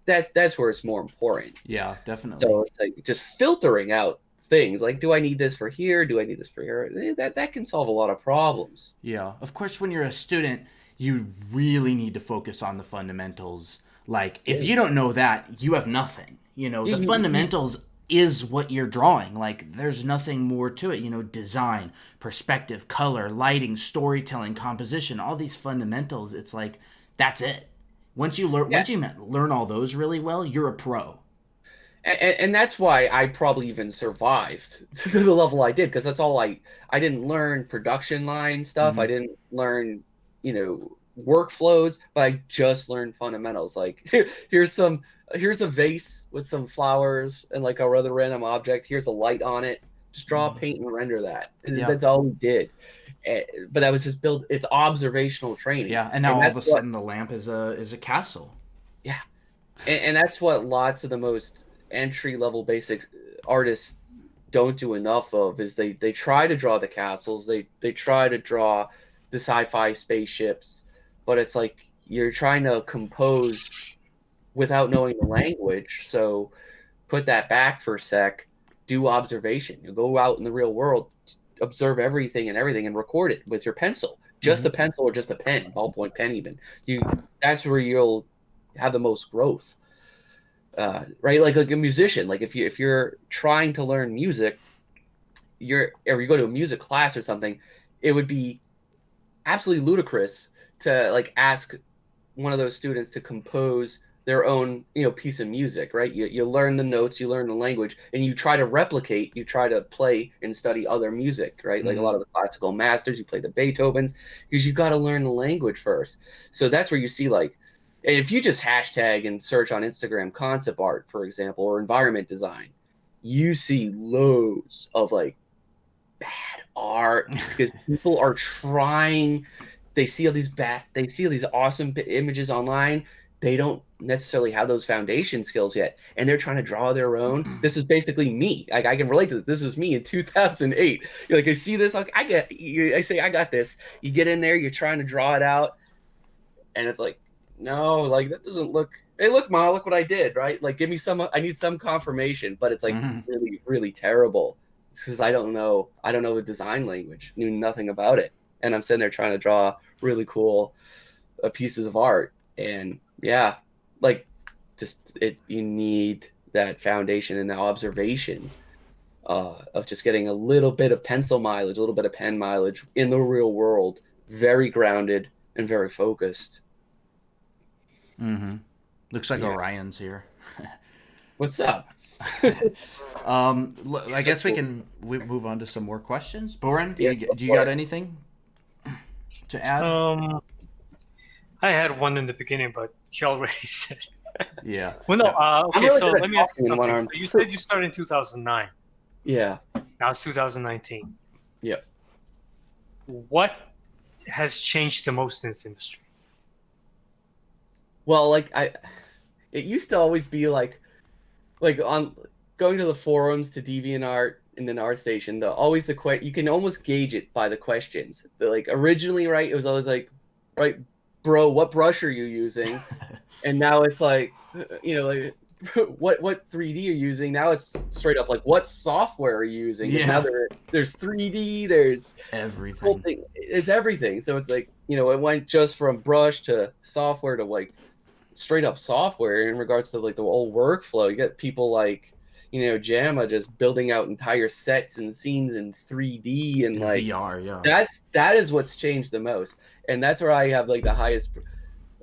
that's where it's more important. Yeah, definitely. So it's like just filtering out things like, do I need this for here? Do I need this for here? That can solve a lot of problems. Yeah. Of course, when you're a student, you really need to focus on the fundamentals. Like, if you don't know that, you have nothing. The fundamentals is what you're drawing. Like, there's nothing more to it. Design, perspective, color, lighting, storytelling, composition, all these fundamentals. It's like, that's it. Once you learn all those really well, you're a pro. And that's why I probably even survived to the level I did, because that's all I didn't learn production line stuff. I didn't learn, workflows, but I just learned fundamentals. Like, here's a vase with some flowers and like a rather random object. Here's a light on it. Just draw, paint, and render that. Yeah. That's all we did. But that was just built. It's observational training. Yeah, and now all of a sudden the lamp is a castle. Yeah, and that's what lots of the most entry level basic artists don't do enough of, is they try to draw the castles, they try to draw the sci-fi spaceships, but it's like, you're trying to compose without knowing the language. So put that back for a sec, do observation. You go out in the real world, observe everything and record it with your pencil, just a pencil or just a pen, ballpoint pen even. That's where you'll have the most growth. Right, like a musician. Like, if you're trying to learn music, or you go to a music class or something, it would be absolutely ludicrous to like ask one of those students to compose their own piece of music. Right, you learn the notes, you learn the language, and you try to replicate, you try to play and study other music. Right, like a lot of the classical masters, you play the Beethovens, because you've got to learn the language first. So that's where you see, like, if you just hashtag and search on Instagram concept art, for example, or environment design, you see loads of like bad art, because people are trying. They see all these awesome images online. They don't necessarily have those foundation skills yet, and they're trying to draw their own. This is basically me. Like, I can relate to this. This was me in 2008. Like, I see this, like, I say I got this. You get in there, you're trying to draw it out, and it's like, no, like, that doesn't look. Hey, look, Ma, look what I did, right? Like, give me some. I need some confirmation, but it's like really, really terrible, because I don't know the design language, knew nothing about it, and I'm sitting there trying to draw really cool pieces of art, and yeah, like, you need that foundation and that observation of just getting a little bit of pencil mileage, a little bit of pen mileage in the real world, very grounded and very focused. Looks like Orion's here. What's up? I guess we can move on to some more questions. Boren, do you got anything to add? I had one in the beginning, but you already said. Yeah. Well, no. Okay, really so let me ask you something. arm. So you said you started in 2009. Yeah. Now it's 2019. Yep. What has changed the most in this industry? Well, like, it used to always be like on going to the forums, to DeviantArt and then ArtStation. You can almost gauge it by the questions. Like, originally, right, it was always like, right, bro, what brush are you using? And now it's like, like, what 3D you're using. Now it's straight up like, what software are you using? 'Cause now there's 3D, there's Everything. sculpting, it's everything. So it's like, it went just from brush to software to like straight up software in regards to like the whole workflow. You get people like, JAMA just building out entire sets and scenes in 3D, and In like VR, yeah. that is what's changed the most. And that's where I have like the highest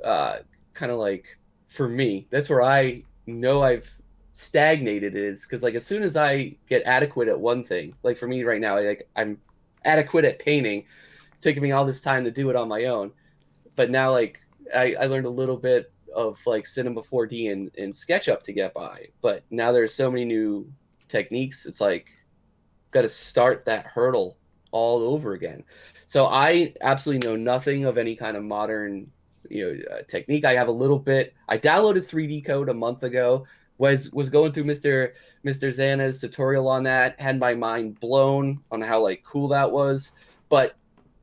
kind of like, for me, that's where I know I've stagnated, is because like as soon as I get adequate at one thing, like for me right now, I'm adequate at painting, taking me all this time to do it on my own. But now like I learned a little bit of like Cinema 4D and SketchUp to get by. But now there's so many new techniques. It's like got to start that hurdle all over again. So I absolutely know nothing of any kind of modern, technique. I have a little bit. I downloaded 3D Code a month ago. Was going through Mr. Zana's tutorial on that. Had my mind blown on how like cool that was. But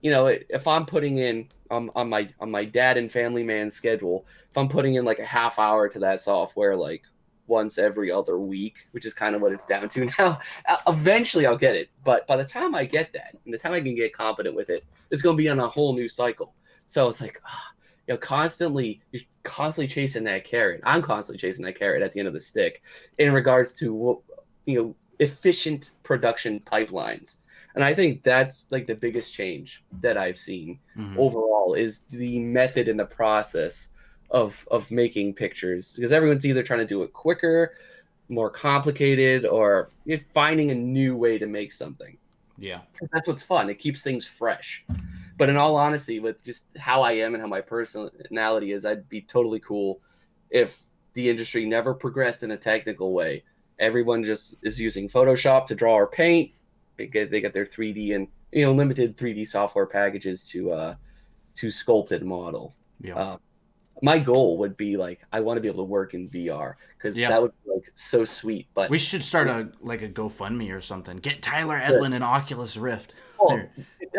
if I'm putting in on my dad and family man schedule, if I'm putting in like a half hour to that software, like once every other week, which is kind of what it's down to now. Eventually I'll get it. But by the time I get that, and the time I can get competent with it, it's going to be on a whole new cycle. So it's like, you're constantly chasing that carrot. I'm constantly chasing that carrot at the end of the stick in regards to, efficient production pipelines. And I think that's like the biggest change that I've seen overall, is the method and the process of making pictures, because everyone's either trying to do it quicker, more complicated, or finding a new way to make something. Yeah, that's what's fun. It keeps things fresh. But in all honesty, with just how I am and how my personality is, I'd be totally cool if the industry never progressed in a technical way. Everyone just is using Photoshop to draw or paint. They get their 3D and limited 3D software packages to sculpt and model. yeah. My goal would be like, I want to be able to work in VR, because that would be like so sweet. But we should start a GoFundMe or something. Get Tyler Edlin an Oculus Rift. Well,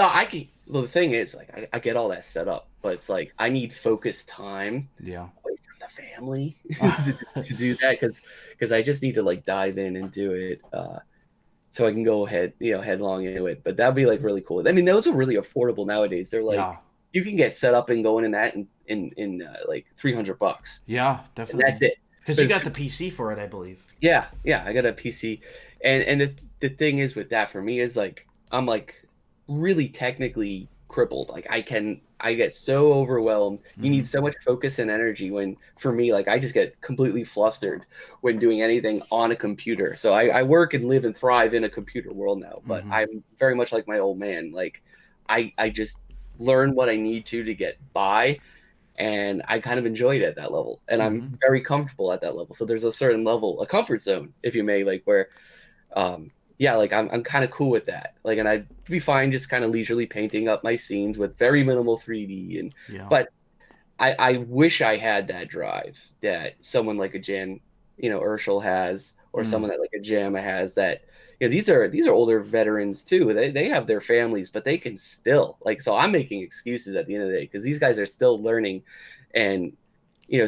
I can. Well, the thing is, like, I get all that set up, but it's like I need focused time. Yeah. Away from the family to do that, because I just need to like dive in and do it. So I can go headlong into it. But that'd be like really cool. I mean, those are really affordable nowadays. They're like, you can get set up and going in that in like $300. Yeah, definitely. And that's it. Because you got the PC for it, I believe. Yeah, I got a PC, and the thing is with that for me is like I'm like really technically crippled. Like I get so overwhelmed. You need so much focus and energy when, for me, like I just get completely flustered when doing anything on a computer. So I work and live and thrive in a computer world now, but I'm very much like my old man. Like I just learn what I need to get by, and I kind of enjoy it at that level, and I'm very comfortable at that level. So there's a certain level, a comfort zone, if you may, like where like I'm kind of cool with that. Like, and I'd be fine just kind of leisurely painting up my scenes with very minimal 3D. But I wish I had that drive that someone like a Jan, Urschel has, or someone that like a JAMA has, that, these are older veterans too. They have their families, but they can still like, so I'm making excuses at the end of the day, because these guys are still learning and,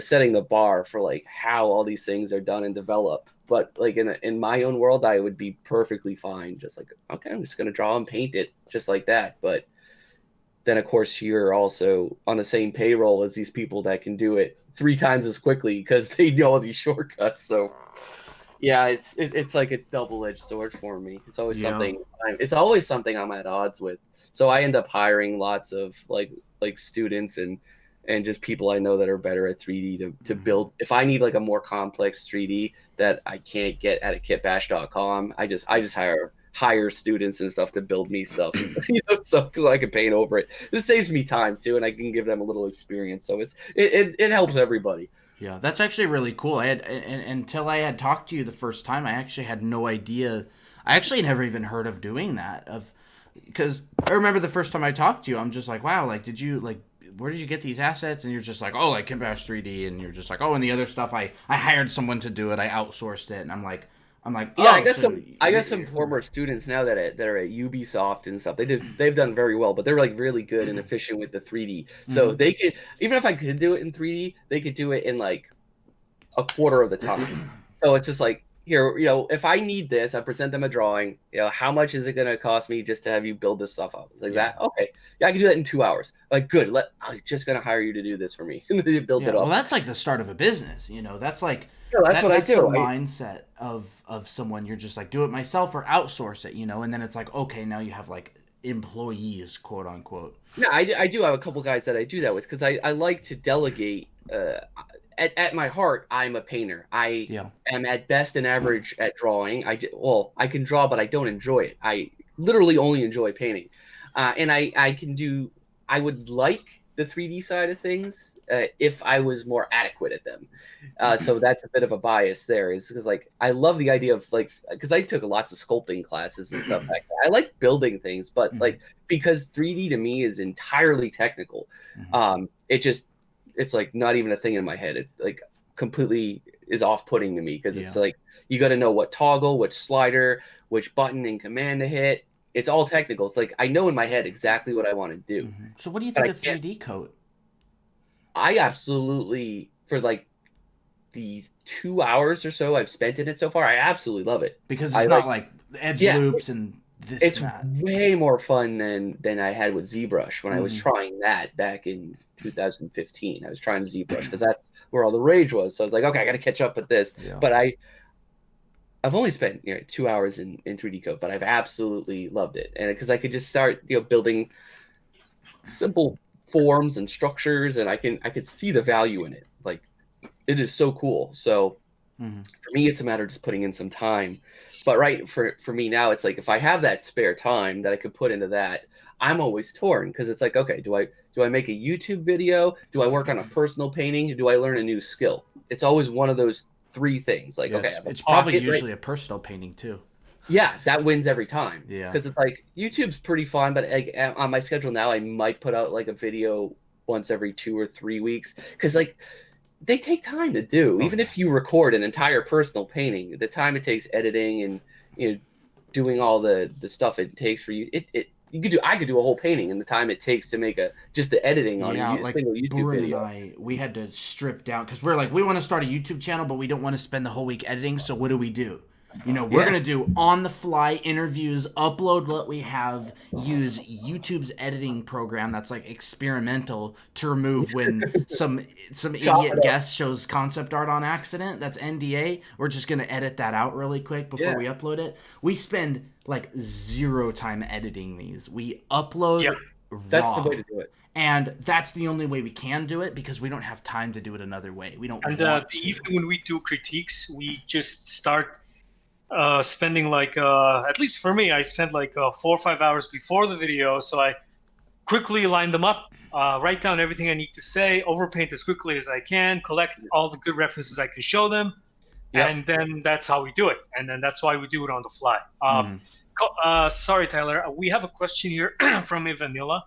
setting the bar for like how all these things are done and developed. But like in my own world, I would be perfectly fine. Just like, okay, I'm just going to draw and paint it just like that. But then of course you're also on the same payroll as these people that can do it 3 times as quickly because they know all these shortcuts. So yeah, it's like a double-edged sword for me. It's always something I'm at odds with. So I end up hiring lots of like students and just people I know that are better at 3D to build. If I need like a more complex 3D that I can't get at a kitbash.com, I just hire students and stuff to build me stuff, so because I can paint over it. This saves me time too, and I can give them a little experience. So it helps everybody. Yeah, that's actually really cool. Until I had talked to you the first time, I actually had no idea. I actually never even heard of doing that. Because I remember the first time I talked to you, I'm just like, wow, like, where did you get these assets? And you're just like, oh, like Kitbash 3D, and you're just like, oh, and the other stuff, I hired someone to do it, I outsourced it, and I'm like, yeah, I got some former students now that are at Ubisoft and stuff. They've done very well, but they're like really good and efficient with the 3D. So they could, even if I could do it in 3D, they could do it in like a quarter of the time. So it's just like, here, if I need this, I present them a drawing. How much is it going to cost me just to have you build this stuff up? It's like that. Okay, yeah, I can do that in 2 hours. Like, good. I'm just going to hire you to do this for me. You build it up. Well, that's like the start of a business. That's like that's what I do. The mindset of someone. You're just like, do it myself or outsource it. And then it's like, okay, now you have like employees, quote unquote. No, I do have a couple guys that I do that with because I like to delegate. At my heart, I'm a painter. I am at best an average at drawing. I can draw, but I don't enjoy it. I literally only enjoy painting, and I would like the 3D side of things if I was more adequate at them. So that's a bit of a bias there, is because like I love the idea of like, because I took lots of sculpting classes and stuff like that. I like building things, but like because 3D to me is entirely technical, it's like not even a thing in my head. It like completely is off-putting to me because it's like you got to know what toggle, which slider, which button and command to hit. It's all technical. It's like I know in my head exactly what I want to do. So what do you think of 3D coat? I absolutely, for like the 2 hours or so I've spent in it so far, I absolutely love it. Because it's not like edge loops and this it's and that. Way more fun than I had with ZBrush when I was trying that back in 2015. I was trying ZBrush because that's where all the rage was. So I was like, okay, I got to catch up with this. Yeah. But I've only spent 2 hours in 3D Coat, but I've absolutely loved it. And because I could just start building simple forms and structures, and I could see the value in it. Like it is so cool. So for me, it's a matter of just putting in some time. But for me now, it's like if I have that spare time that I could put into that, I'm always torn because it's like, okay, do I make a YouTube video? Do I work on a personal painting? Do I learn a new skill? It's always one of those three things. Like, okay, it's probably usually a personal painting too. Yeah, that wins every time. Yeah, because it's like YouTube's pretty fun, but like, on my schedule now, I might put out like a video once every 2 or 3 weeks because like they take time to do. Even if you record an entire personal painting, the time it takes editing and doing all the stuff it takes for you, I could do a whole painting in the time it takes to make just the editing on a single YouTube video. And we had to strip down because we're like, we want to start a YouTube channel, but we don't want to spend the whole week editing. So what do? We're going to do on-the-fly interviews, upload what we have, use YouTube's editing program that's like experimental to remove when some idiot guest shows concept art on accident. That's NDA. We're just going to edit that out really quick before we upload it. We spend like 0 time editing these. We upload raw. That's the way to do it. And that's the only way we can do it because we don't have time to do it another way. We don't. And even when we do critiques, we just start spending like at least for me, I spend like 4 or 5 hours before the video, so I quickly line them up, write down everything I need to say, overpaint as quickly as I can, collect all the good references I can show them, and then that's how we do it. And then that's why we do it on the fly. Sorry, Tyler, we have a question here from Evanilla.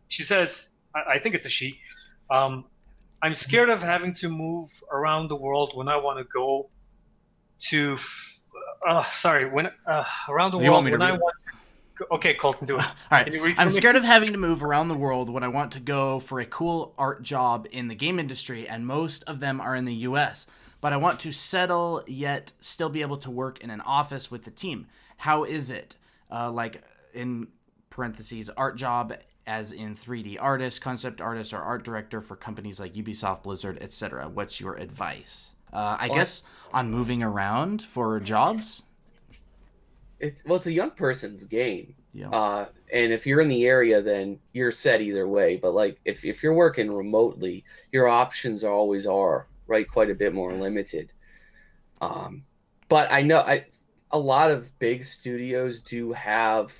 She says, I think it's a she. I'm scared of having to move around the world when I want to go to around the world when I want to. Okay, Colton, do it. All right. I'm scared of having to move around the world when I want to go for a cool art job in the game industry, and most of them are in the U.S. But I want to settle yet still be able to work in an office with the team. How is it? Like in parentheses, art job as in 3D artist, concept artist, or art director for companies like Ubisoft, Blizzard, etc. What's your advice? I guess on moving around for jobs. It's a young person's game. Yeah. And if you're in the area, then you're set either way. But like if you're working remotely, your options always are quite a bit more limited. But I know a lot of big studios do have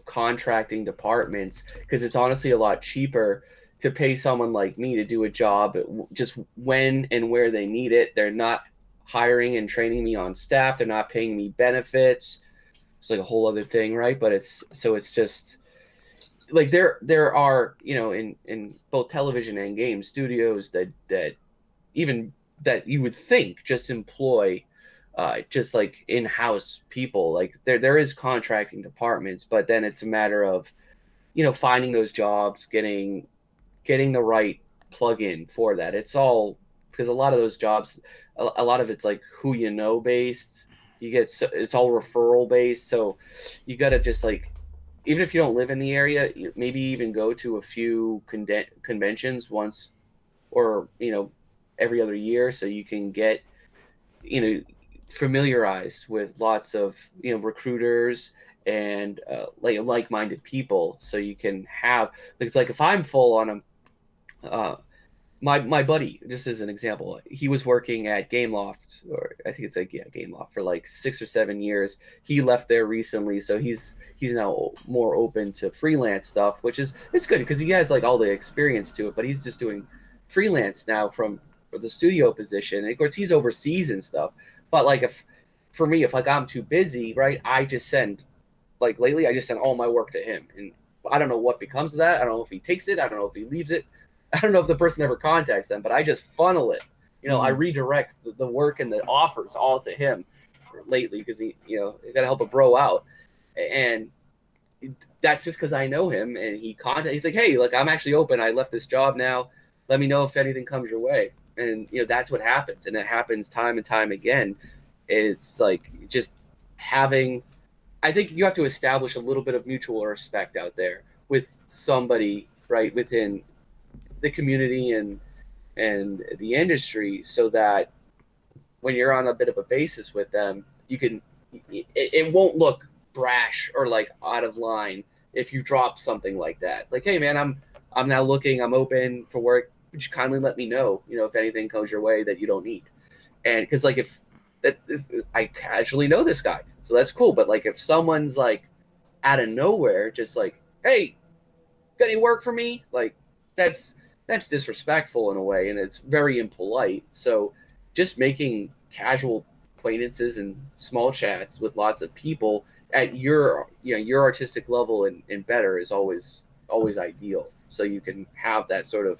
contracting departments because it's honestly a lot cheaper to pay someone like me to do a job just when and where they need it. They're not hiring and training me on staff. They're not paying me benefits. It's like a whole other thing, right? But it's just like there are in both television and game studios that you would think just employ just like in-house people. Like there is contracting departments, but then it's a matter of finding those jobs, getting the right plug-in for that. It's all because a lot of those jobs, a lot of it's like who you know based. You get it's all referral based, so you got to just like, even if you don't live in the area, maybe even go to a few conventions once, or every other year, so you can get familiarized with lots of recruiters and like-minded people, so you can have, it's like if I'm full on them. My buddy, just as an example, he was working at Gameloft, or I think it's like, yeah, Gameloft, for like 6 or 7 years. He left there recently, so he's now more open to freelance stuff, which is, it's good because he has like all the experience to it. But he's just doing freelance now from the studio position. And of course, he's overseas and stuff. But like, if for me, if like I'm too busy, right, I just send, like lately, I just send all my work to him, and I don't know what becomes of that. I don't know if he takes it. I don't know if he leaves it. I don't know if the person ever contacts them, but I just funnel it. I redirect the work and the offers all to him lately, because he, got to help a bro out. And that's just because I know him, and he's like, hey, look, I'm actually open. I left this job now. Let me know if anything comes your way. And, that's what happens. And it happens time and time again. It's like just having, I think you have to establish a little bit of mutual respect out there with somebody, right, within the community and the industry, so that when you're on a bit of a basis with them, you can, it won't look brash or like out of line if you drop something like that. Like, hey man, I'm now looking, I'm open for work. Would you kindly let me know, if anything comes your way that you don't need? And because like, if I casually know this guy, so that's cool. But like, if someone's like out of nowhere, just like, hey, got any work for me? Like, that's disrespectful in a way, and it's very impolite. So just making casual acquaintances and small chats with lots of people at your artistic level and better is always ideal, so you can have that sort of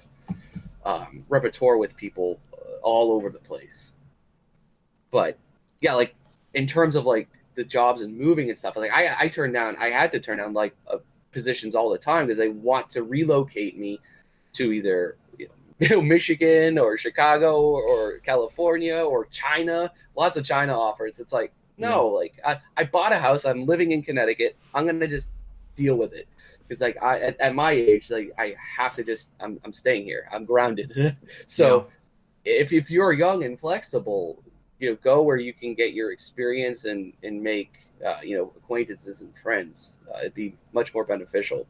repertoire with people all over the place. But yeah, like in terms of like the jobs and moving and stuff, like I had to turn down like positions all the time because they want to relocate me to either Michigan or Chicago or California or China. Lots of China offers. It's like, no, like I bought a house. I'm living in Connecticut. I'm gonna just deal with it, because like at my age, like I have to just, I'm staying here. I'm grounded. So if you're young and flexible, go where you can get your experience and make acquaintances and friends. It'd be much more beneficial.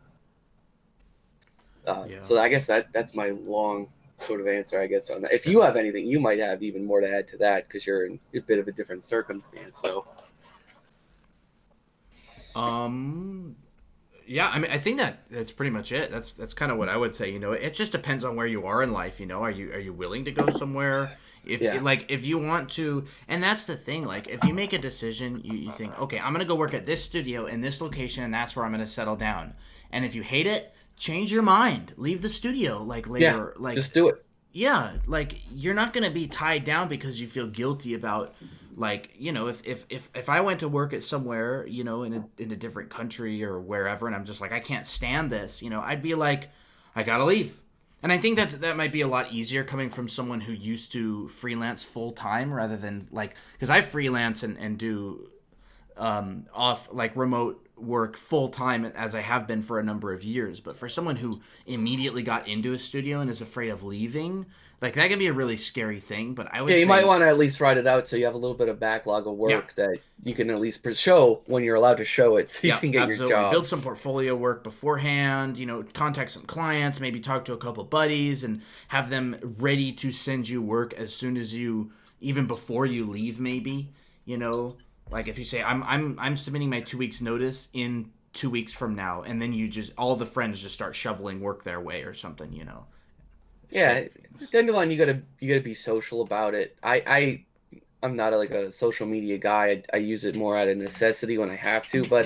So I guess that's my long sort of answer, I guess, on that. If you have anything, you might have even more to add to that, because you're in a bit of a different circumstance. So, yeah, I mean, I think that's pretty much it. That's kind of what I would say. It just depends on where you are in life. Are you willing to go somewhere? If you want to, and that's the thing. Like, if you make a decision, you think, okay, I'm gonna go work at this studio in this location, and that's where I'm gonna settle down. And if you hate it, change your mind. Leave the studio. Like later, like just do it. Yeah, like you're not gonna be tied down because you feel guilty about, like, if I went to work at somewhere, in a different country or wherever, and I'm just like, I can't stand this, I'd be like, I gotta leave. And I think that might be a lot easier coming from someone who used to freelance full time, rather than like, because I freelance and do off like remote work full time, as I have been for a number of years. But for someone who immediately got into a studio and is afraid of leaving, like that can be a really scary thing. But I would you say, might want to at least write it out so you have a little bit of backlog of work that you can at least show when you're allowed to show it, so you can get your job. Build some portfolio work beforehand, contact some clients, maybe talk to a couple buddies and have them ready to send you work as soon as even before you leave, maybe. Like if you say, I'm submitting my 2 weeks notice in 2 weeks from now, and then all the friends just start shoveling work their way or something, Yeah, Dandelion, you gotta be social about it. I'm not like a social media guy. I use it more out of necessity when I have to, but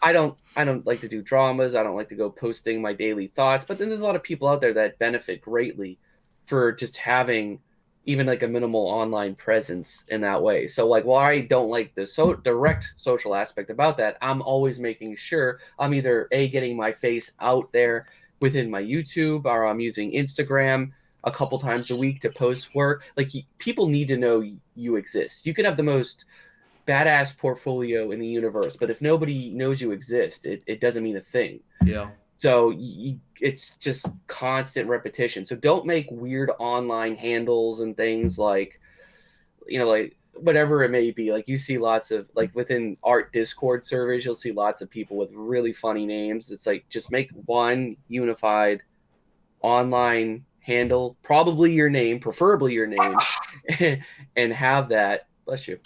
I don't like to do dramas. I don't like to go posting my daily thoughts. But then there's a lot of people out there that benefit greatly for just having even like a minimal online presence in that way. So like, while I don't like the direct social aspect about that, I'm always making sure I'm either getting my face out there within my YouTube, or I'm using Instagram a couple times a week to post work. Like people need to know you exist. You can have the most badass portfolio in the universe, but if nobody knows you exist, it doesn't mean a thing. Yeah. So it's just constant repetition. So don't make weird online handles and things like, like whatever it may be. Like you see lots of, like within art Discord servers, you'll see lots of people with really funny names. It's like, just make one unified online handle, probably your name, preferably your name, and have that, bless you,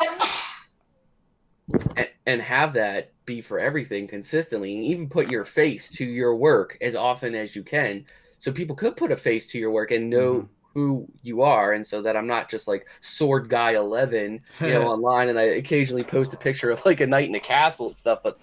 and have that be for everything consistently, and even put your face to your work as often as you can, so people could put a face to your work and know who you are. And so that I'm not just like Sword Guy 11, online, and I occasionally post a picture of like a knight in a castle and stuff, but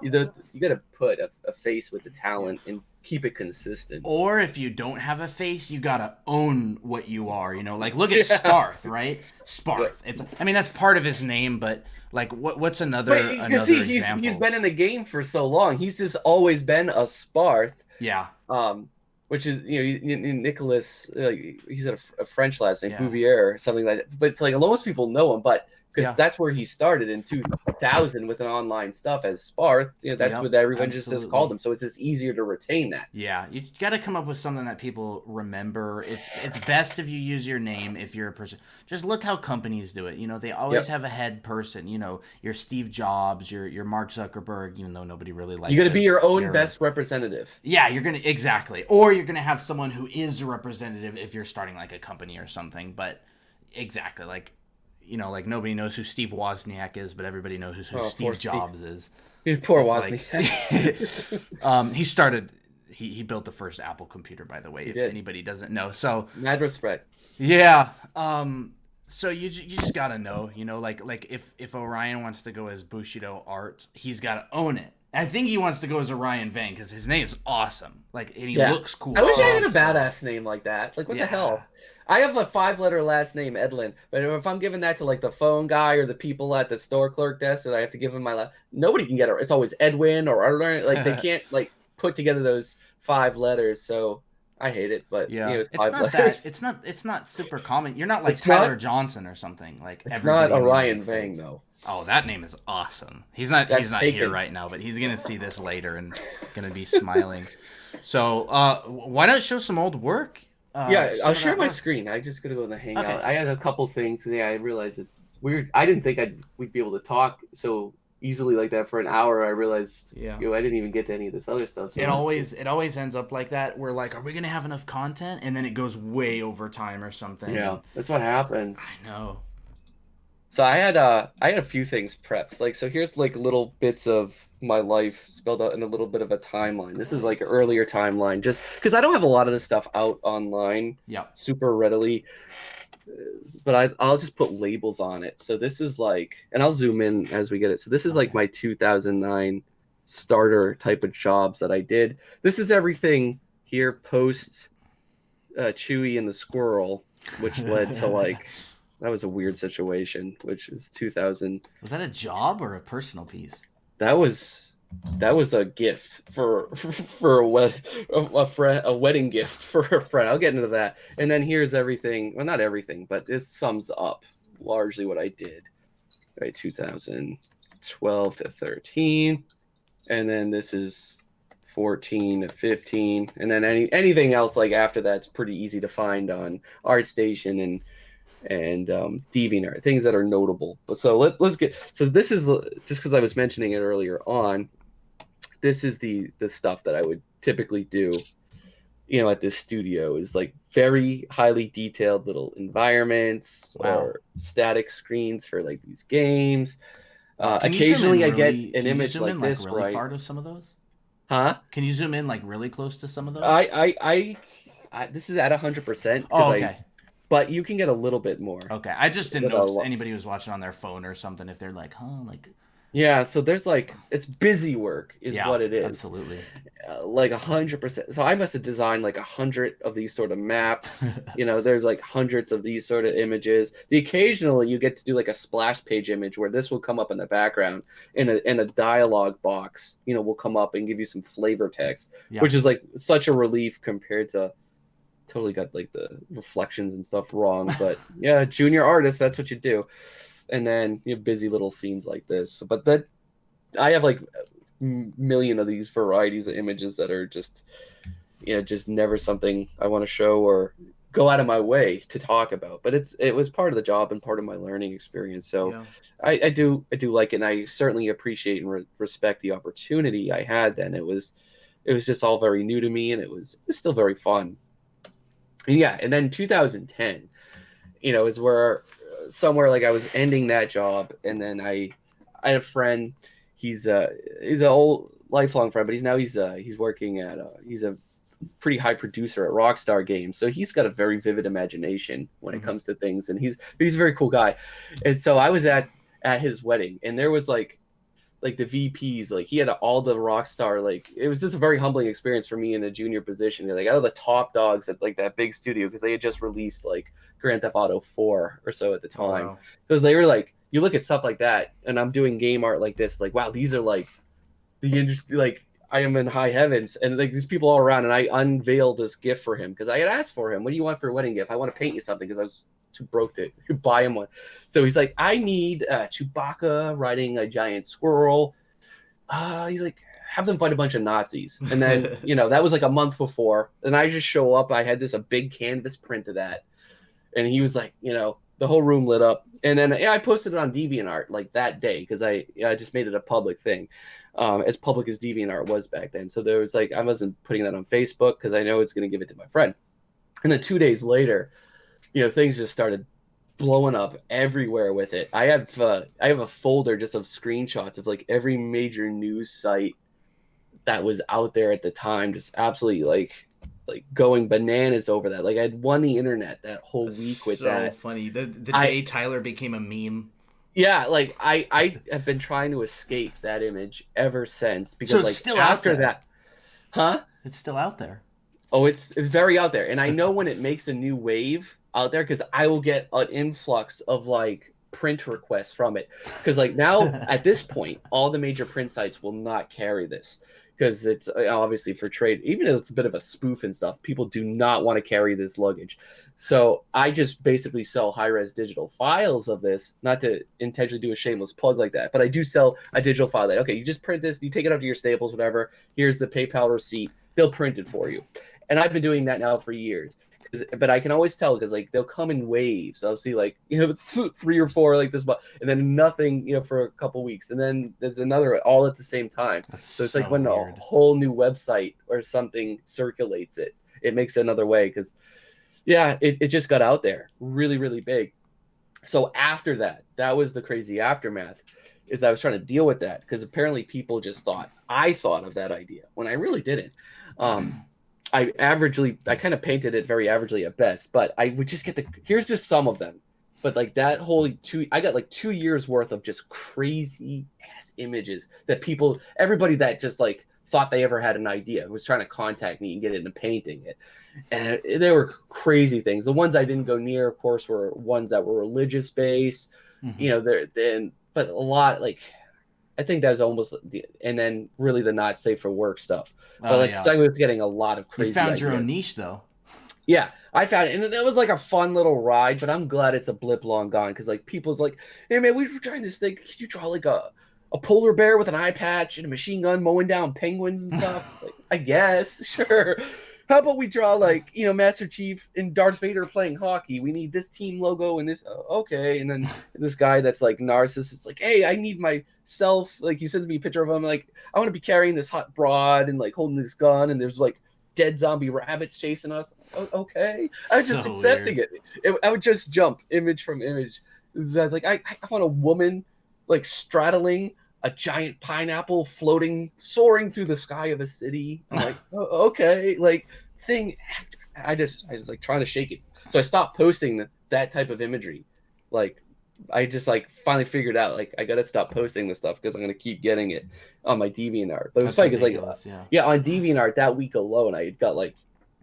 you got to put a face with the talent and keep it consistent. Or if you don't have a face, you gotta own what you are. Like look at Sparth, right? Sparth. It's, I mean, that's part of his name, but like what's another example? He's been in the game for so long. He's just always been a Sparth. Yeah. Which is, Nicholas. He's a French last name, Bouvier, or something like that. But it's like most people know him, but because that's where he started in 2000 with an online stuff as Sparth. That's what everyone just called him. So it's just easier to retain that. Yeah, you got to come up with something that people remember. It's best if you use your name if you're a person. Just look how companies do it. They always have a head person. Your Steve Jobs, your Mark Zuckerberg. Even though nobody really likes. You got to be your own best representative. Yeah, you're gonna or you're gonna have someone who is a representative if you're starting like a company or something. But exactly like. Like nobody knows who Steve Wozniak is, but everybody knows who Steve Jobs is. Poor Wozniak. He built the first Apple computer, by the way, if anybody doesn't know. So mad respect. Yeah. So you just gotta know, like if Orion wants to go as Bushido Art, he's gotta own it. I think he wants to go as Orion Vang because his name's awesome. Like, and he looks cool. I wish I had a badass name like that. Like, what the hell? I have a 5-letter last name, Edlin, but if I'm giving that to like the phone guy or the people at the store clerk desk, that I have to give them nobody can get it. It's always Edwin or Edlin. Like they can't like put together those 5 letters. So I hate it. But it's not letters. It's not super common. You're not like Tyler Johnson or something. Like it's not Orion Vang though. Oh, that name is awesome. He's not here right now, but he's gonna see this later and gonna be smiling. So why not show some old work? I'll share my screen. I just gotta go in the Hangout. Okay. I had a couple things. I realized it weird. I didn't think we'd be able to talk so easily like that for an hour. I realized, I didn't even get to any of this other stuff. So. It always ends up like that. We're like, are we gonna have enough content? And then it goes way over time or something. Yeah, that's what happens. I know. So I had a few things prepped. Like, so here's like little bits of my life spelled out in a little bit of a timeline. This is like an earlier timeline, just because I don't have a lot of this stuff out online super readily. But I'll just put labels on it. So this is like, and I'll zoom in as we get it. So this is like my 2009 starter type of jobs that I did. This is everything here post Chewy and the Squirrel, which led to like, that was a weird situation, which is 2000. Was that a job or a personal piece? That was a gift for a wedding gift for a friend. I'll get into that. And then here's everything. Well, not everything, but it sums up largely what I did. Right, 2012 to 13, and then this is 14 to 15, and then anything else like after that's pretty easy to find on ArtStation and DeviantArt, things that are notable. But so let's get, so this is just because I was mentioning it earlier on, this is the stuff that I would typically do, at this studio, is like very highly detailed little environments or static screens for like these games. Occasionally I get an image like this, really right? Far to some of those? Huh? Can you zoom in like really close to some of those? I this is at 100%. Oh, okay. But you can get a little bit more. Okay, I just didn't know if anybody was watching on their phone or something. If they're like, like. Yeah, so there's like, it's busy work is what it is. Absolutely. Like 100%. So I must have designed like 100 of these sort of maps. There's like hundreds of these sort of images. Occasionally you get to do like a splash page image where this will come up in the background, in a dialogue box, will come up and give you some flavor text, which is like such a relief compared to totally got like the reflections and stuff wrong, but yeah, junior artist, that's what you do. And then you have busy little scenes like this. But that I have like a million of these varieties of images that are just, just never something I want to show or go out of my way to talk about. But it was part of the job and part of my learning experience. So Yeah. I do like it, and I certainly appreciate and respect the opportunity I had then. It was just all very new to me, and it was still very fun. Yeah, and then 2010, is where somewhere like I was ending that job, and then I had a friend. He's an old lifelong friend, but he's working at he's a pretty high producer at Rockstar Games, so he's got a very vivid imagination when it comes to things, and he's a very cool guy. And so I was at his wedding, and there was like the VPs, like he had all the Rockstar, like it was just a very humbling experience for me in a junior position. Like out of the top dogs at like that big studio, because they had just released like Grand Theft Auto 4 or so at the time. Wow. Because they were like, you look at stuff like that, and I'm doing game art like this, like wow, these are like the industry, like I am in high heavens, and like these people all around, and I unveiled this gift for him because I had asked for him, what do you want for a wedding gift? I want to paint you something, because I was too broke to buy him one. So he's like, I need Chewbacca riding a giant squirrel. He's like, have them fight a bunch of Nazis. And then, that was like a month before. And I just show up. I had a big canvas print of that. And he was like, the whole room lit up. And then I posted it on DeviantArt like that day, because I just made it a public thing, as public as DeviantArt was back then. So there was like, I wasn't putting that on Facebook because I know it's going to give it to my friend. And then 2 days later, things just started blowing up everywhere with it. I have a folder just of screenshots of like every major news site that was out there at the time, just absolutely like going bananas over that. Like I'd won the internet that whole week with that. So funny. The day Tyler became a meme. Yeah, like I have been trying to escape that image ever since, because So it's like still out after there. that, huh? It's still out there. Oh, it's very out there. And I know when it makes a new wave out there, because I will get an influx of like print requests from it. Because like now at this point, all the major print sites will not carry this, because it's obviously for trade. Even if it's a bit of a spoof and stuff, people do not want to carry this luggage. So I just basically sell high-res digital files of this, not to intentionally do a shameless plug like that, but I do sell a digital file that, okay, you just print this, you take it up to your Staples, whatever, here's the PayPal receipt, they'll print it for you. And I've been doing that now for years. But I can always tell, because like they'll come in waves. I'll see like 3 or 4 like this, and then nothing for a couple weeks, and then there's another all at the same time. So it's like when weird. a whole new website or something circulates it makes it another way, because it just got out there really, really big. So after that was the crazy aftermath, is I was trying to deal with that, because apparently people just thought I thought of that idea when I really didn't. I kind of painted it very averagely at best, but I would just get here's just some of them. But like that whole I got like 2 years worth of just crazy ass images that everybody that just like thought they ever had an idea was trying to contact me and get into painting it. And they were crazy things. The ones I didn't go near, of course, were ones that were religious based, but a lot, like, I think that was almost and then really the not safe for work stuff. But so I was getting a lot of crazy. You found ideas. Your own niche, though. Yeah, I found it, and it was like a fun little ride. But I'm glad it's a blip long gone, because like people's like, hey man, we were trying this thing. Could you draw like a polar bear with an eye patch and a machine gun mowing down penguins and stuff? Like, I guess, sure. How about we draw like Master Chief and Darth Vader playing hockey? We need this team logo and this. Okay, and then this guy that's like narcissist is like, hey, I need myself. Like he sends me a picture of him. Like I want to be carrying this hot broad and like holding this gun, and there's like dead zombie rabbits chasing us. Okay, I was just accepting it. I would just jump image from image. I was like, I want a woman like straddling a giant pineapple soaring through the sky of a city. I'm like, okay, like thing after I just like trying to shake it. So I stopped posting that type of imagery. Like I just like finally figured out like I gotta stop posting this stuff, because I'm gonna keep getting it on my DeviantArt. But it was funny because like on DeviantArt that week alone I got like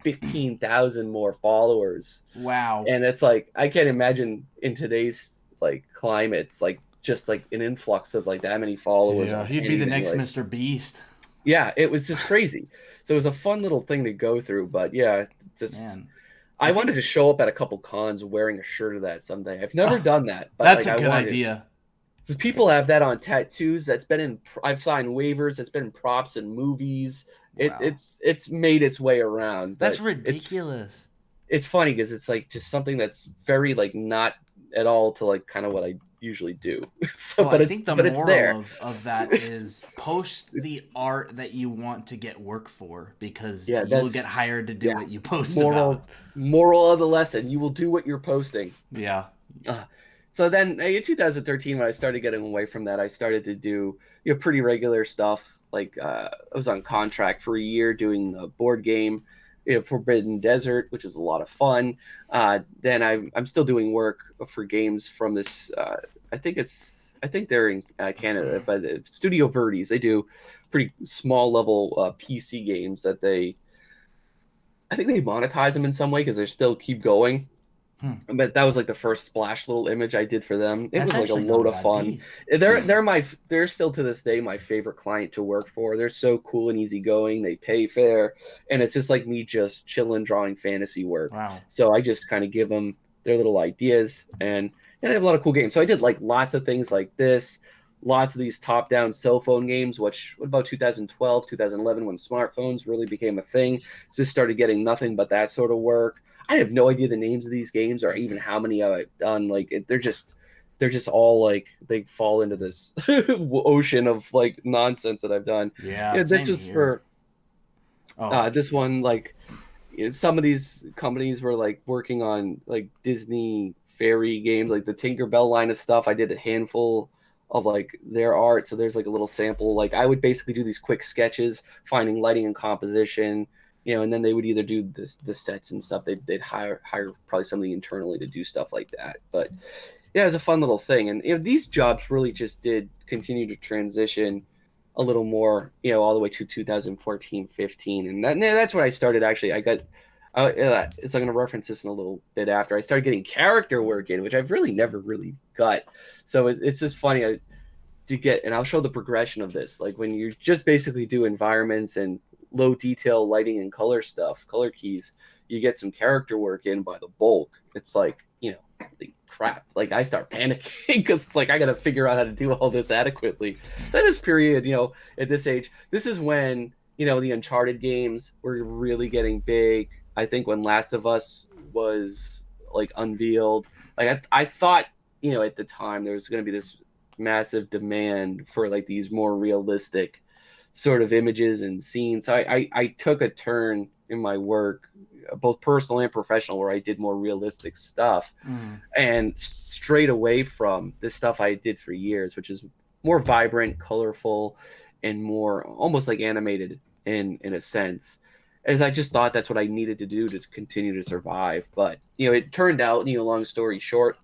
15,000 more followers. Wow. And it's like I can't imagine in today's like climates like just like an influx of like that many followers. Yeah, he'd be the next Mr. Beast. Yeah, it was just crazy. So it was a fun little thing to go through, but yeah, just I wanted to show up at a couple cons wearing a shirt of that someday. I've never done that, but That's like a I good wanted. idea. Because people have that on tattoos. That's been in. I've signed waivers. That's been in props in movies. Wow. It's made its way around, That's but ridiculous. it's funny because it's like just something that's very like not at all to like kind of what I usually do. So, Well, I think the but it's moral there. of that is post the art that you want to get work for because Yeah, you'll get that's hired to do yeah. what you post about. Moral of the lesson: you will do what you're posting. Yeah. Uh, so then in 2013, when I started getting away from that, I started to do pretty regular stuff. Like I was on contract for a year doing a board game, Forbidden Desert, which is a lot of fun. Then I'm still doing work for games from this. I think they're in Canada, but Studio Verdes. They do pretty small level PC games that I think they monetize them in some way because they still keep going. Hmm. But that was like the first splash little image I did for them. It That's was like a actually not a load of bad fun. piece. They're still to this day my favorite client to work for. They're so cool and easygoing. They pay fair, and it's just like me just chilling drawing fantasy work. Wow. So I just kind of give them their little ideas, and yeah, they have a lot of cool games. So I did like lots of things like this, lots of these top-down cell phone games. Which what about 2012, 2011 when smartphones really became a thing? Just started getting nothing but that sort of work. I have no idea the names of these games or even how many I've done. Like they're just all like they fall into this ocean of like nonsense that I've done. Yeah, This same just here. for Oh, this one like some of these companies were like working on like Disney fairy games, like the Tinkerbell line of stuff. I did a handful of like their art, so there's like a little sample. Like I would basically do these quick sketches, finding lighting and composition, and then they would either do the sets and stuff. They'd hire probably somebody internally to do stuff like that. But yeah, it was a fun little thing, and these jobs really just did continue to transition a little more, all the way to 2014, 15, and that's when I started. Actually, I got. So I'm going to reference this in a little bit after I started getting character work in, which I've really never really got. So it's just funny to get, and I'll show the progression of this. Like when you just basically do environments and low detail lighting and color stuff, color keys, you get some character work in by the bulk. It's like, like crap. Like I start panicking because it's like I got to figure out how to do all this adequately. So this period, at this age, this is when the Uncharted games were really getting big. I think when Last of Us was like unveiled, like I thought, at the time there was going to be this massive demand for like these more realistic sort of images and scenes. So I took a turn in my work, both personal and professional, where I did more realistic stuff mm, and straight away from the stuff I did for years, which is more vibrant, colorful, and more almost like animated in a sense. As I just thought that's what I needed to do to continue to survive. But it turned out, long story short,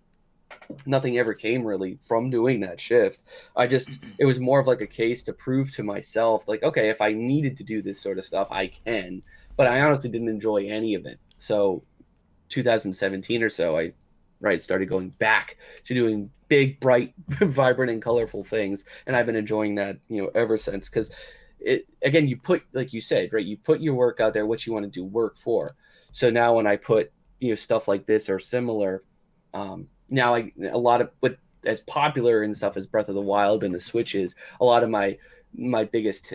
nothing ever came really from doing that shift. It was more of like a case to prove to myself, like, okay, if I needed to do this sort of stuff, I can. But I honestly didn't enjoy any of it. So 2017 or so, I started going back to doing big, bright, vibrant, and colorful things, and I've been enjoying that ever since. Because again, you put, like you said, right, you put your work out there, what you want to do work for. So now when I put stuff like this or similar, now a lot of what as popular and stuff as Breath of the Wild and the Switches, a lot of my biggest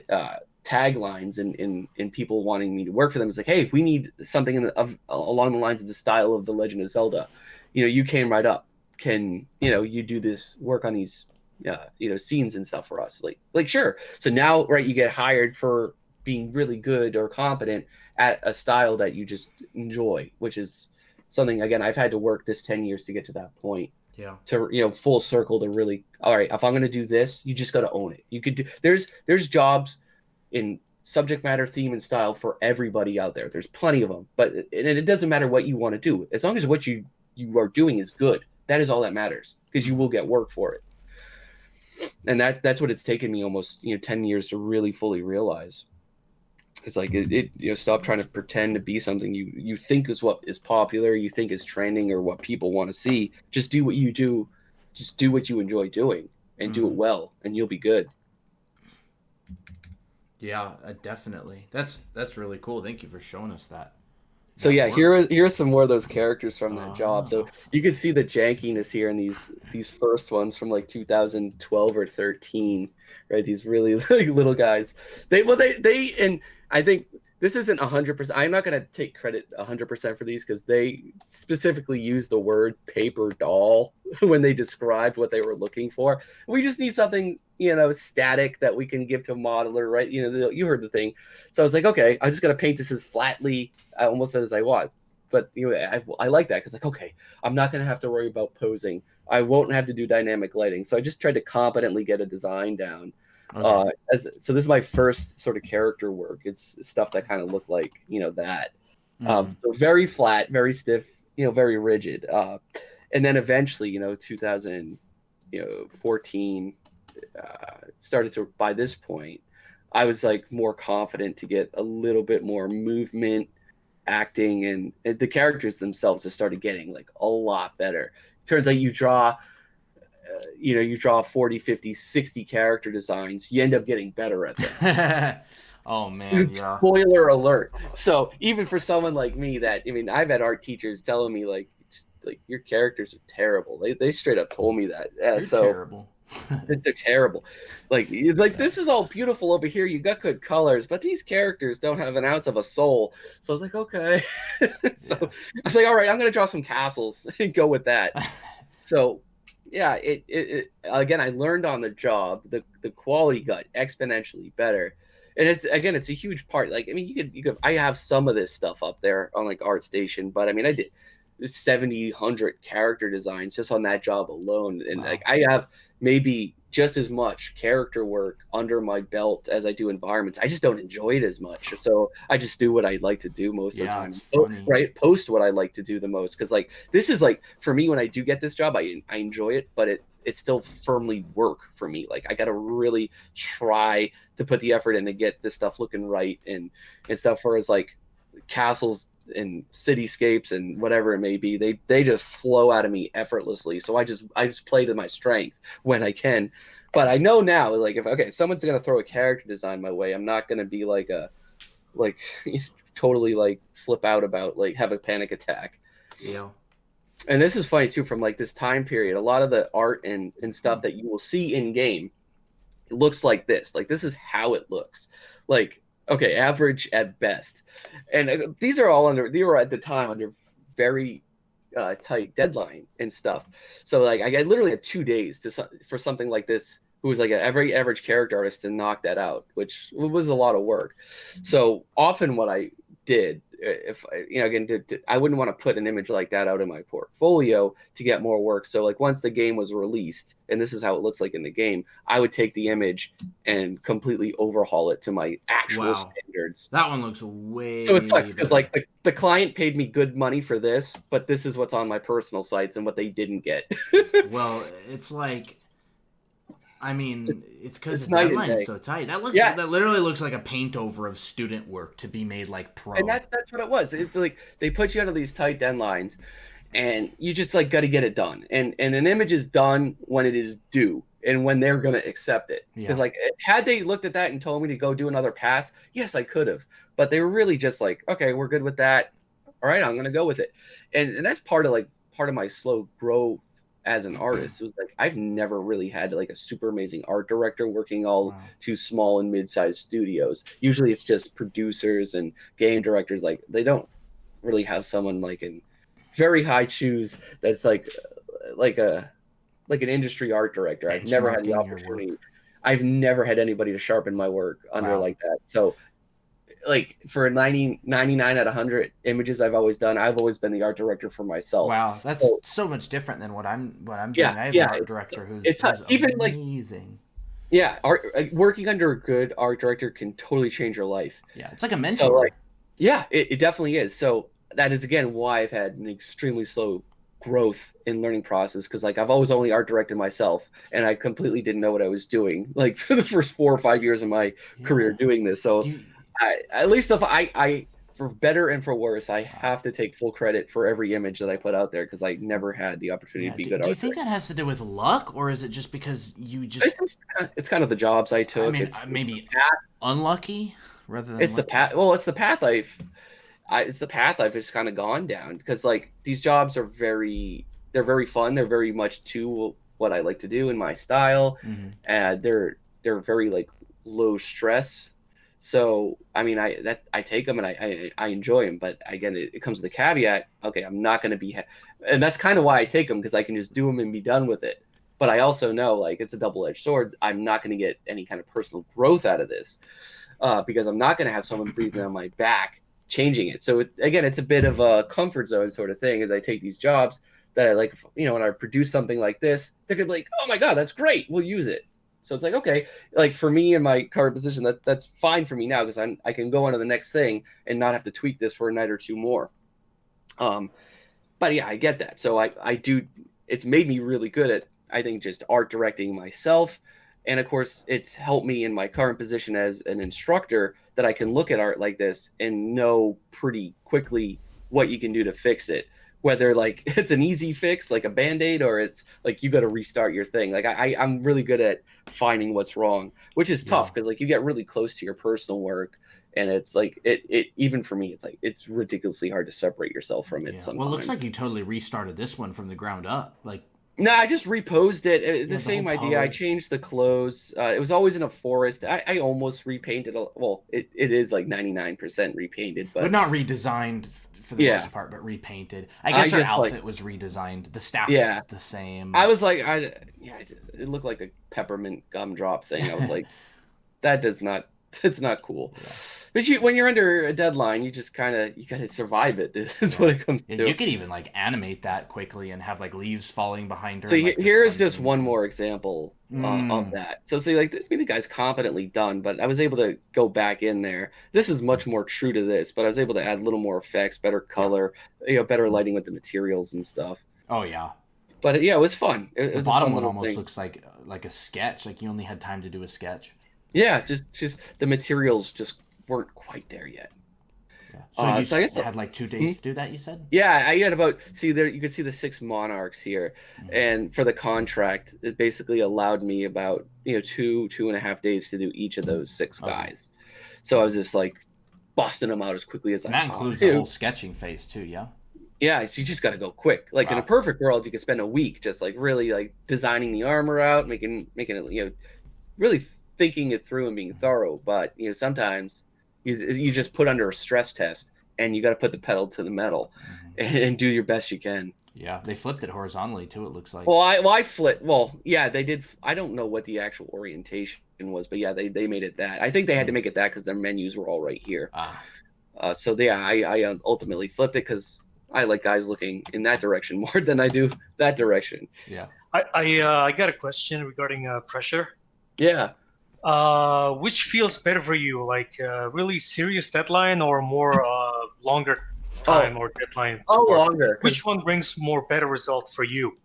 taglines and people wanting me to work for them is like, hey, we need something along the lines of the style of the Legend of Zelda. You came right up. Can you do this work on these scenes and stuff for us? Like sure. So now, right, you get hired for being really good or competent at a style that you just enjoy, which is something, again, I've had to work this 10 years to get to that point, yeah. to full circle, to really, all right, if I'm going to do this, you just got to own it. You could do, there's jobs in subject matter, theme, and style for everybody out there. There's plenty of them, but it doesn't matter what you want to do, as long as what you are doing is good. That is all that matters, because you will get work for it. And that's what it's taken me almost 10 years to really fully realize. It's like stop trying to pretend to be something you think is what is popular, you think is trending, or what people want to see. Just do what you do. Just do what you enjoy doing, and do it Mm. well, and you'll be good. Yeah, definitely. That's really cool. Thank you for showing us that. So That yeah, work. here's some more of those characters from that job. So Awesome. you can see the jankiness here in these first ones from like 2012 or 13, right? These really like, little guys. They and I think this isn't 100%. I'm not gonna take credit 100% for these because they specifically use the word paper doll when they described what they were looking for. We just need something, static that we can give to a modeler, right? You heard the thing. So I was like, okay, I'm just gonna paint this as flatly almost as I want. But I like that because like, okay, I'm not gonna have to worry about posing. I won't have to do dynamic lighting. So I just tried to competently get a design down. Okay. So this is my first sort of character work. It's stuff that kind of looked like that. Mm. So very flat, very stiff, very rigid. And then eventually, 2014 started to. By this point, I was like more confident to get a little bit more movement, acting, and the characters themselves just started getting like a lot better. Turns out you draw 40, 50, 60 character designs, you end up getting better at them. Oh man, yeah. Spoiler alert. So even for someone like me I've had art teachers telling me like your characters are terrible. They straight up told me that. Yeah, You're so terrible. they're terrible. Like Yeah. this is all beautiful over here. You got good colors, but these characters don't have an ounce of a soul. So I was like, okay. So Yeah. I was like, all right, I'm gonna draw some castles and go with that. So yeah, it again, I learned on the job. The quality got exponentially better, and it's a huge part. Like you could I have some of this stuff up there on like ArtStation, but I did 70, 100 character designs just on that job alone, and Wow. like I have maybe just as much character work under my belt as I do environments. I just don't enjoy it as much, so I just do what I like to do most of the Yeah, time. it's funny. Right, post what I like to do the most, because like this is like for me when I do get this job, I enjoy it, but it's still firmly work for me. Like I got to really try to put the effort in to get this stuff looking right and stuff. Whereas like castles and cityscapes and whatever it may be, they just flow out of me effortlessly. So I just play to my strength when I can. But I know now, like if someone's gonna throw a character design my way, I'm not gonna be like totally like flip out about like have a panic attack. Yeah. And this is funny too, from like this time period. A lot of the art and stuff that you will see in game, it looks like this. Like this is how it looks. Like okay, average at best. And these are all they were at the time under very tight deadline and stuff. So like I literally had 2 days for something like this. Who was like a very average character artist to knock that out, which was a lot of work. So often what I did, if again, I wouldn't want to put an image like that out in my portfolio to get more work. So like once the game was released, and this is how it looks like in the game, I would take the image and completely overhaul it to my actual Wow. standards. That one looks way So it sucks because better. like the client paid me good money for this, but this is what's on my personal sites and what they didn't get. Well, it's like it's because It's the night and deadline's day. so tight. Yeah, That literally looks like a paint over of student work to be made like and pro. that's what it was. It's like they put you under these tight deadlines, and you just like got to get it done. And an image is done when it is due and when they're gonna accept it. Because Yeah. like had they looked at that and told me to go do another pass, yes, I could have. But they were really just like, okay, we're good with that. All right, I'm gonna go with it. And that's part of my slow growth as an artist. It was like I've never really had like a super amazing art director working all Wow. to small and mid-sized studios. Usually it's just producers and game directors. Like they don't really have someone like in very high shoes that's like an industry art director. I've never had the Benchmarking your opportunity. work. I've never had anybody to sharpen my work under Wow. like that. So like for 99 out of 100 images I've always done, I've always been the art director for myself. Wow, that's So so much different than what I'm yeah, doing. I have an yeah, art director it's who's even like amazing. yeah, working under a good art director can totally change your life. Yeah, it's like a So like mentor. yeah, it definitely is. So that is again why I've had an extremely slow growth in learning process, because like I've always only art directed myself and I completely didn't know what I was doing like for the first 4 or 5 years of my career Yeah. doing this. So Do you, at least if I for better and for worse, I have to take full credit for every image that I put out there because I never had the opportunity yeah. to be Do good you art think director. that has to do with luck, or is it just because you just? It's kind of the jobs I took. Maybe unlucky rather than It's the lucky. path. Well, it's the path it's the path I've just kind of gone down, because like these jobs are they're very fun. They're very much to what I like to do in my style. Mm-hmm. And they're very like low stress. So I mean, I take them and I enjoy them, but again, it comes with a caveat. Okay, I'm not going to be, and that's kind of why I take them, because I can just do them and be done with it. But I also know, like, it's a double-edged sword. I'm not going to get any kind of personal growth out of this, because I'm not going to have someone breathing on my back changing it. So again, it's a bit of a comfort zone sort of thing as I take these jobs that I like, when I produce something like this, they're gonna be like, oh my God, that's great, we'll use it. So it's like, okay, like for me in my current position, that's fine for me now, because I can go on to the next thing and not have to tweak this for a night or two more. But yeah, I get that. So I do, it's made me really good at, I think, just art directing myself. And of course, it's helped me in my current position as an instructor, that I can look at art like this and know pretty quickly what you can do to fix it. Whether like it's an easy fix, like a Band-Aid, or it's like you got to restart your thing. Like I'm really good at finding what's wrong, which is tough, because like you get really close to your personal work, and it's like it even for me, it's like it's ridiculously hard to separate yourself from it sometimes. Well, it looks like you totally restarted this one from the ground up. Like, no, I just reposed it. The same idea. I changed the clothes. It was always in a forest. I almost repainted. Well, it is like 99% repainted, but not redesigned for the most part, but repainted. I guess her outfit was redesigned. The staff is the same. I was like, it looked like a peppermint gumdrop thing. I was like, it's not cool. Yeah. But when you're under a deadline, you just you gotta survive it. Is what it comes to. You could even like animate that quickly and have like leaves falling behind her. So here's just one more example of that. So see, like the guy's competently done, but I was able to go back in there. This is much more true to this, but I was able to add a little more effects, better color, better lighting with the materials and stuff. Oh yeah. But yeah, it was fun. It was the bottom one almost looks like a sketch. Like you only had time to do a sketch. Yeah, just the materials just weren't quite there yet. Yeah. So you had like 2 days to do that, you said? Yeah, I had about, there you can see the 6 monarchs here. And for the contract, it basically allowed me about 2.5 days to do each of those 6 guys. So I was just like busting them out as quickly as I could. That includes the whole sketching phase too, yeah? Yeah, so you just got to go quick. Like in a perfect world, you could spend a week just like really like designing the armor out, making it, really thinking it through and being thorough. But sometimes you just put under a stress test, and you got to put the pedal to the metal and do your best you can. Yeah, they flipped it horizontally too, it looks like. Well, I flipped. Well, yeah, they did. I don't know what the actual orientation was, but yeah, they made it that. I think they had to make it that because their menus were all right here. So yeah, I ultimately flipped it because I like guys looking in that direction more than I do that direction. Yeah. I got a question regarding pressure. Yeah. Which feels better for you, like really serious deadline or more longer time or deadline? Longer. Which one brings more better result for you?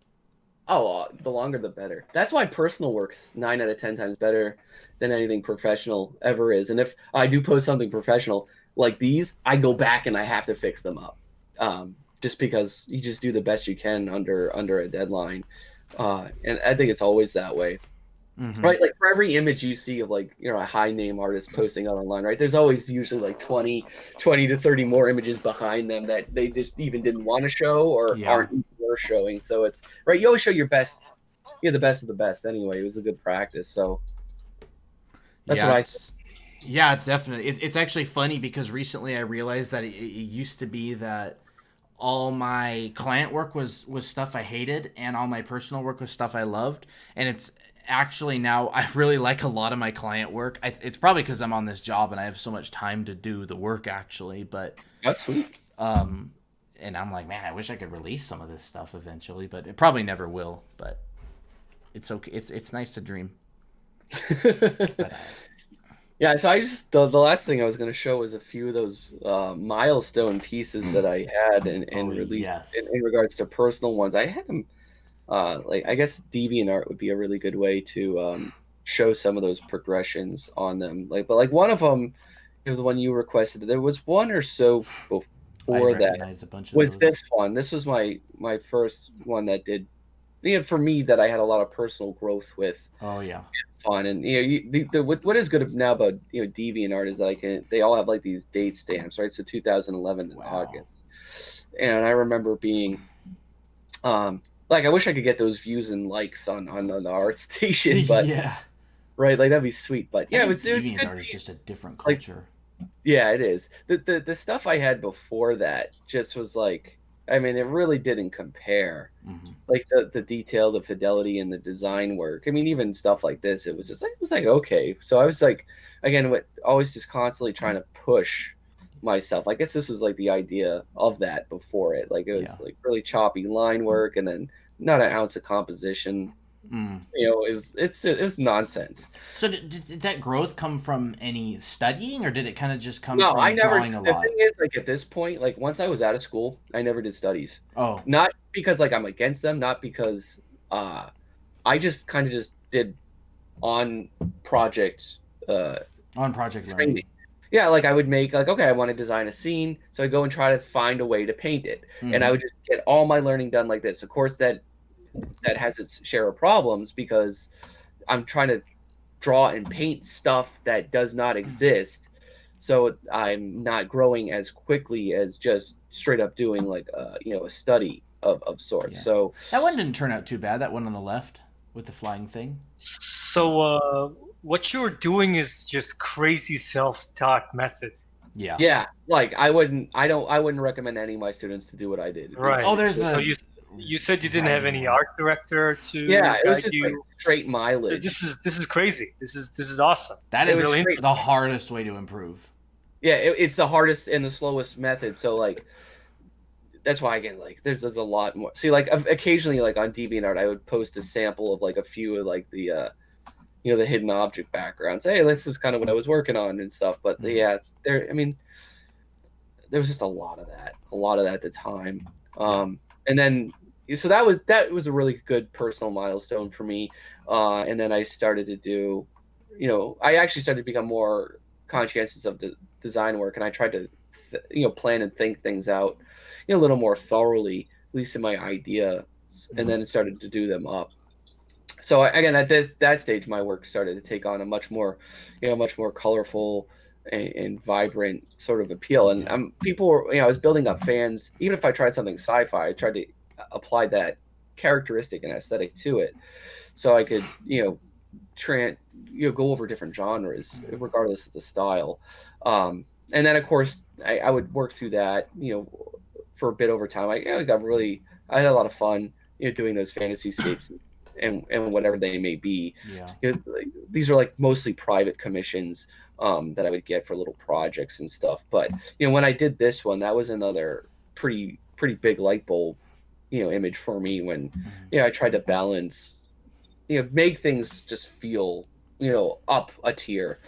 The longer the better. That's why personal work's 9 out of 10 times better than anything professional ever is. And if I do post something professional like these, I go back and I have to fix them up, just because you just do the best you can under a deadline. And I think it's always that way. Mm-hmm. Right, like for every image you see of like a high name artist posting out online, right, there's always usually like 20 to 30 more images behind them that they just even didn't want to show or aren't even worth showing. So it's right, you always show your best, the best of the best anyway. It was a good practice. So that's what I yeah, definitely. It's actually funny because recently I realized that it used to be that all my client work was stuff I hated and all my personal work was stuff I loved, and it's actually now I really like a lot of my client work. It's probably because I'm on this job and I have so much time to do the work actually, but that's sweet. And I'm like, man, I wish I could release some of this stuff eventually, but it probably never will. But it's okay. It's nice to dream. But, yeah, so I just the last thing I was going to show was a few of those milestone pieces that I had and released in regards to personal ones. I had them. Like I guess DeviantArt would be a really good way to show some of those progressions on them. But one of them, it was the one you requested. There was one or so before that a bunch of was those. This one. This was my first one that did for me that I had a lot of personal growth with, Oh yeah. fun. And what is good now about DeviantArt is that they all have like these date stamps, right? So 2011 in Wow. August, and I remember being like, I wish I could get those views and likes on the art station, but Yeah. right, like that'd be sweet. But I yeah, think it was a good DeviantArt is piece. just a different Like, culture. yeah, it is. The stuff I had before that just was like, I mean, it really didn't compare. Hmm. Like the detail, the fidelity, and the design work. I mean, even stuff like this, it was like okay. So I was like, again, always just constantly trying to push myself. I guess this was like the idea of that before it. Like it Yeah. was like really choppy line work, and then not an ounce of composition. Mm. It was nonsense. So did that growth come from any studying, or did it kind of just come No, I from never. drawing a The thing lot? is, like at this point, like once I was out of school, I never did studies. Oh, Not because like I'm against them, not because I just kind of just did on project uh on project learning. training. Yeah, like I would make like, okay, I want to design a scene, so I go and try to find a way to paint it, and I Hmm. would just get all my learning done like this. Of course, that has its share of problems because I'm trying to draw and paint stuff that does not exist. So I'm not growing as quickly as just straight up doing like a study of sorts. Yeah. So That one didn't turn out too bad. That one on the left with the flying thing. So what you're doing is just crazy self-taught method. Yeah. yeah, like I wouldn't recommend any of my students to do what I did. Right. Oh, there's So the you said you didn't have writing any one. art director Yeah, to it was guide just like you. straight So mileage. this is crazy. This is awesome. That It It's was is really straight. the interesting. hardest way to improve. Yeah, it's the hardest and the slowest method. So like that's why again like there's a lot more. See, like occasionally like on DeviantArt I would post a sample of like a few of like the hidden object backgrounds. Hey, this is kind of what I was working on and stuff. But Mhm. yeah, I mean, there was just a lot of that at the time. Yeah. And then so that was a really good personal milestone for me. And then I started to do, I actually started to become more conscientious of the design work, and I tried to, plan and think things out, a little more thoroughly, at least in my idea, and Mhm. then started to do them up. So again, at that stage, my work started to take on a much more colorful and vibrant sort of appeal. And Yeah. people were, I was building up fans. Even if I tried something sci-fi, I tried to apply that characteristic and aesthetic to it, so I could, go over different genres regardless of the style. And then of course I would work through that, for a bit over time. I had a lot of fun, doing those fantasy scapes and whatever they may be. Yeah. Like, these are like mostly private commissions, that I would get for little projects and stuff. But when I did this one, that was another pretty big light bulb, image for me when Mhm. I tried to balance, make things just feel, up a tier,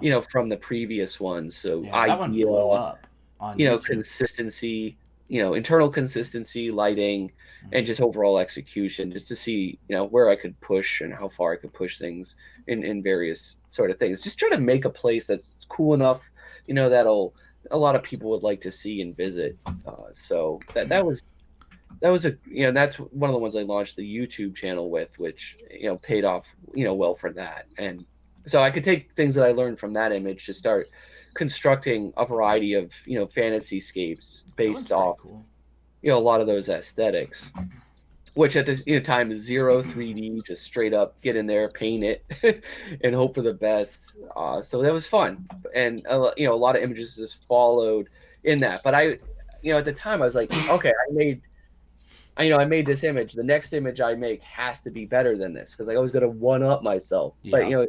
Yeah. from the previous ones. So Yeah. That one idea, blew up on YouTube. consistency, internal consistency, lighting, and Mhm. just overall execution, just to see, where I could push and how far I could push things in various sort of things. Just try to make a place that's cool enough, that'll a lot of people would like to see and visit. So that was that's one of the ones I launched the YouTube channel with, which paid off well for that. And so I could take things that I learned from that image to start constructing a variety of fantasy scapes That one's based pretty off cool. a lot of those aesthetics, which at this time is zero 3D, just straight up get in there, paint it, and hope for the best. So that was fun, and a lot of images just followed in that. But at the time I was like, okay, I made this image. The next image I make has to be better than this because I always got to one up myself. But Yeah.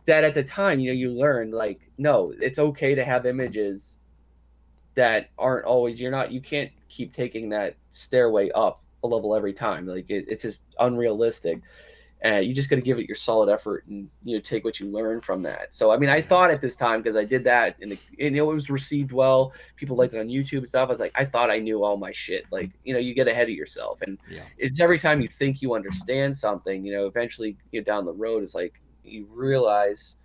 that at the time, you learn like, no, it's okay to have images that aren't always. You can't keep taking that stairway up a level every time. Like it's just unrealistic. You just got to give it your solid effort and take what you learn from that. So I mean, I Yeah. thought at this time because I did that and it was received well. People liked it on YouTube and stuff. I was like, I thought I knew all my shit. Like you get ahead of yourself, and Yeah. it's every time you think you understand something, eventually down the road is like you realize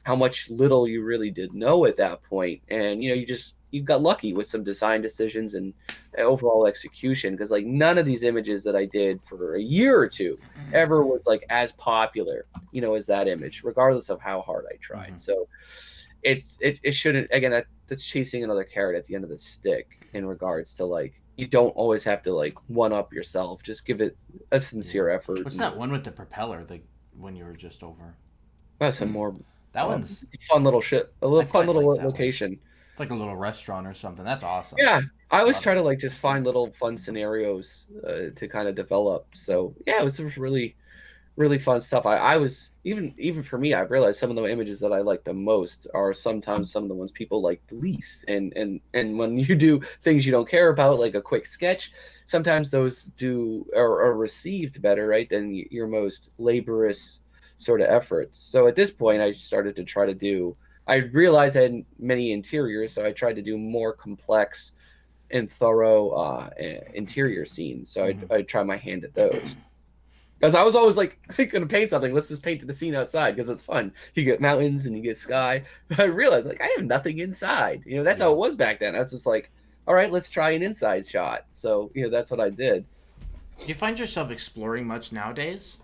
how much little you really did know at that point, and you just you got lucky with some design decisions and overall execution, because like none of these images that I did for a year or two ever was like as popular, as that image, regardless of how hard I tried. So it shouldn't, again, that's chasing another carrot at the end of the stick, in regards to like, you don't always have to like one up yourself. Just give it a sincere effort. What's that one with the propeller? The when you were just over. Some more That one's fun little shit. A little fun little like location. It's like a little restaurant or something. That's awesome. Yeah, I always try to like just find little fun scenarios to kind of develop. So yeah, it was really really fun stuff. I was even for me, I realized some of the images that I like the most are sometimes some of the ones people like the least. And when you do things you don't care about, like a quick sketch, sometimes those are received better, right, than your most laborious sort of efforts. So at this point, I started to try to do. I realized I had many interiors, so I tried to do more complex and thorough interior scenes. So I'd try my hand at those. Because I was always like, I'm going to paint something. Let's just paint the scene outside because it's fun. You get mountains and you get sky. But I realized, like, I have nothing inside. That's how it was back then. I was just like, all right, let's try an inside shot. So, that's what I did. Do you find yourself exploring much nowadays?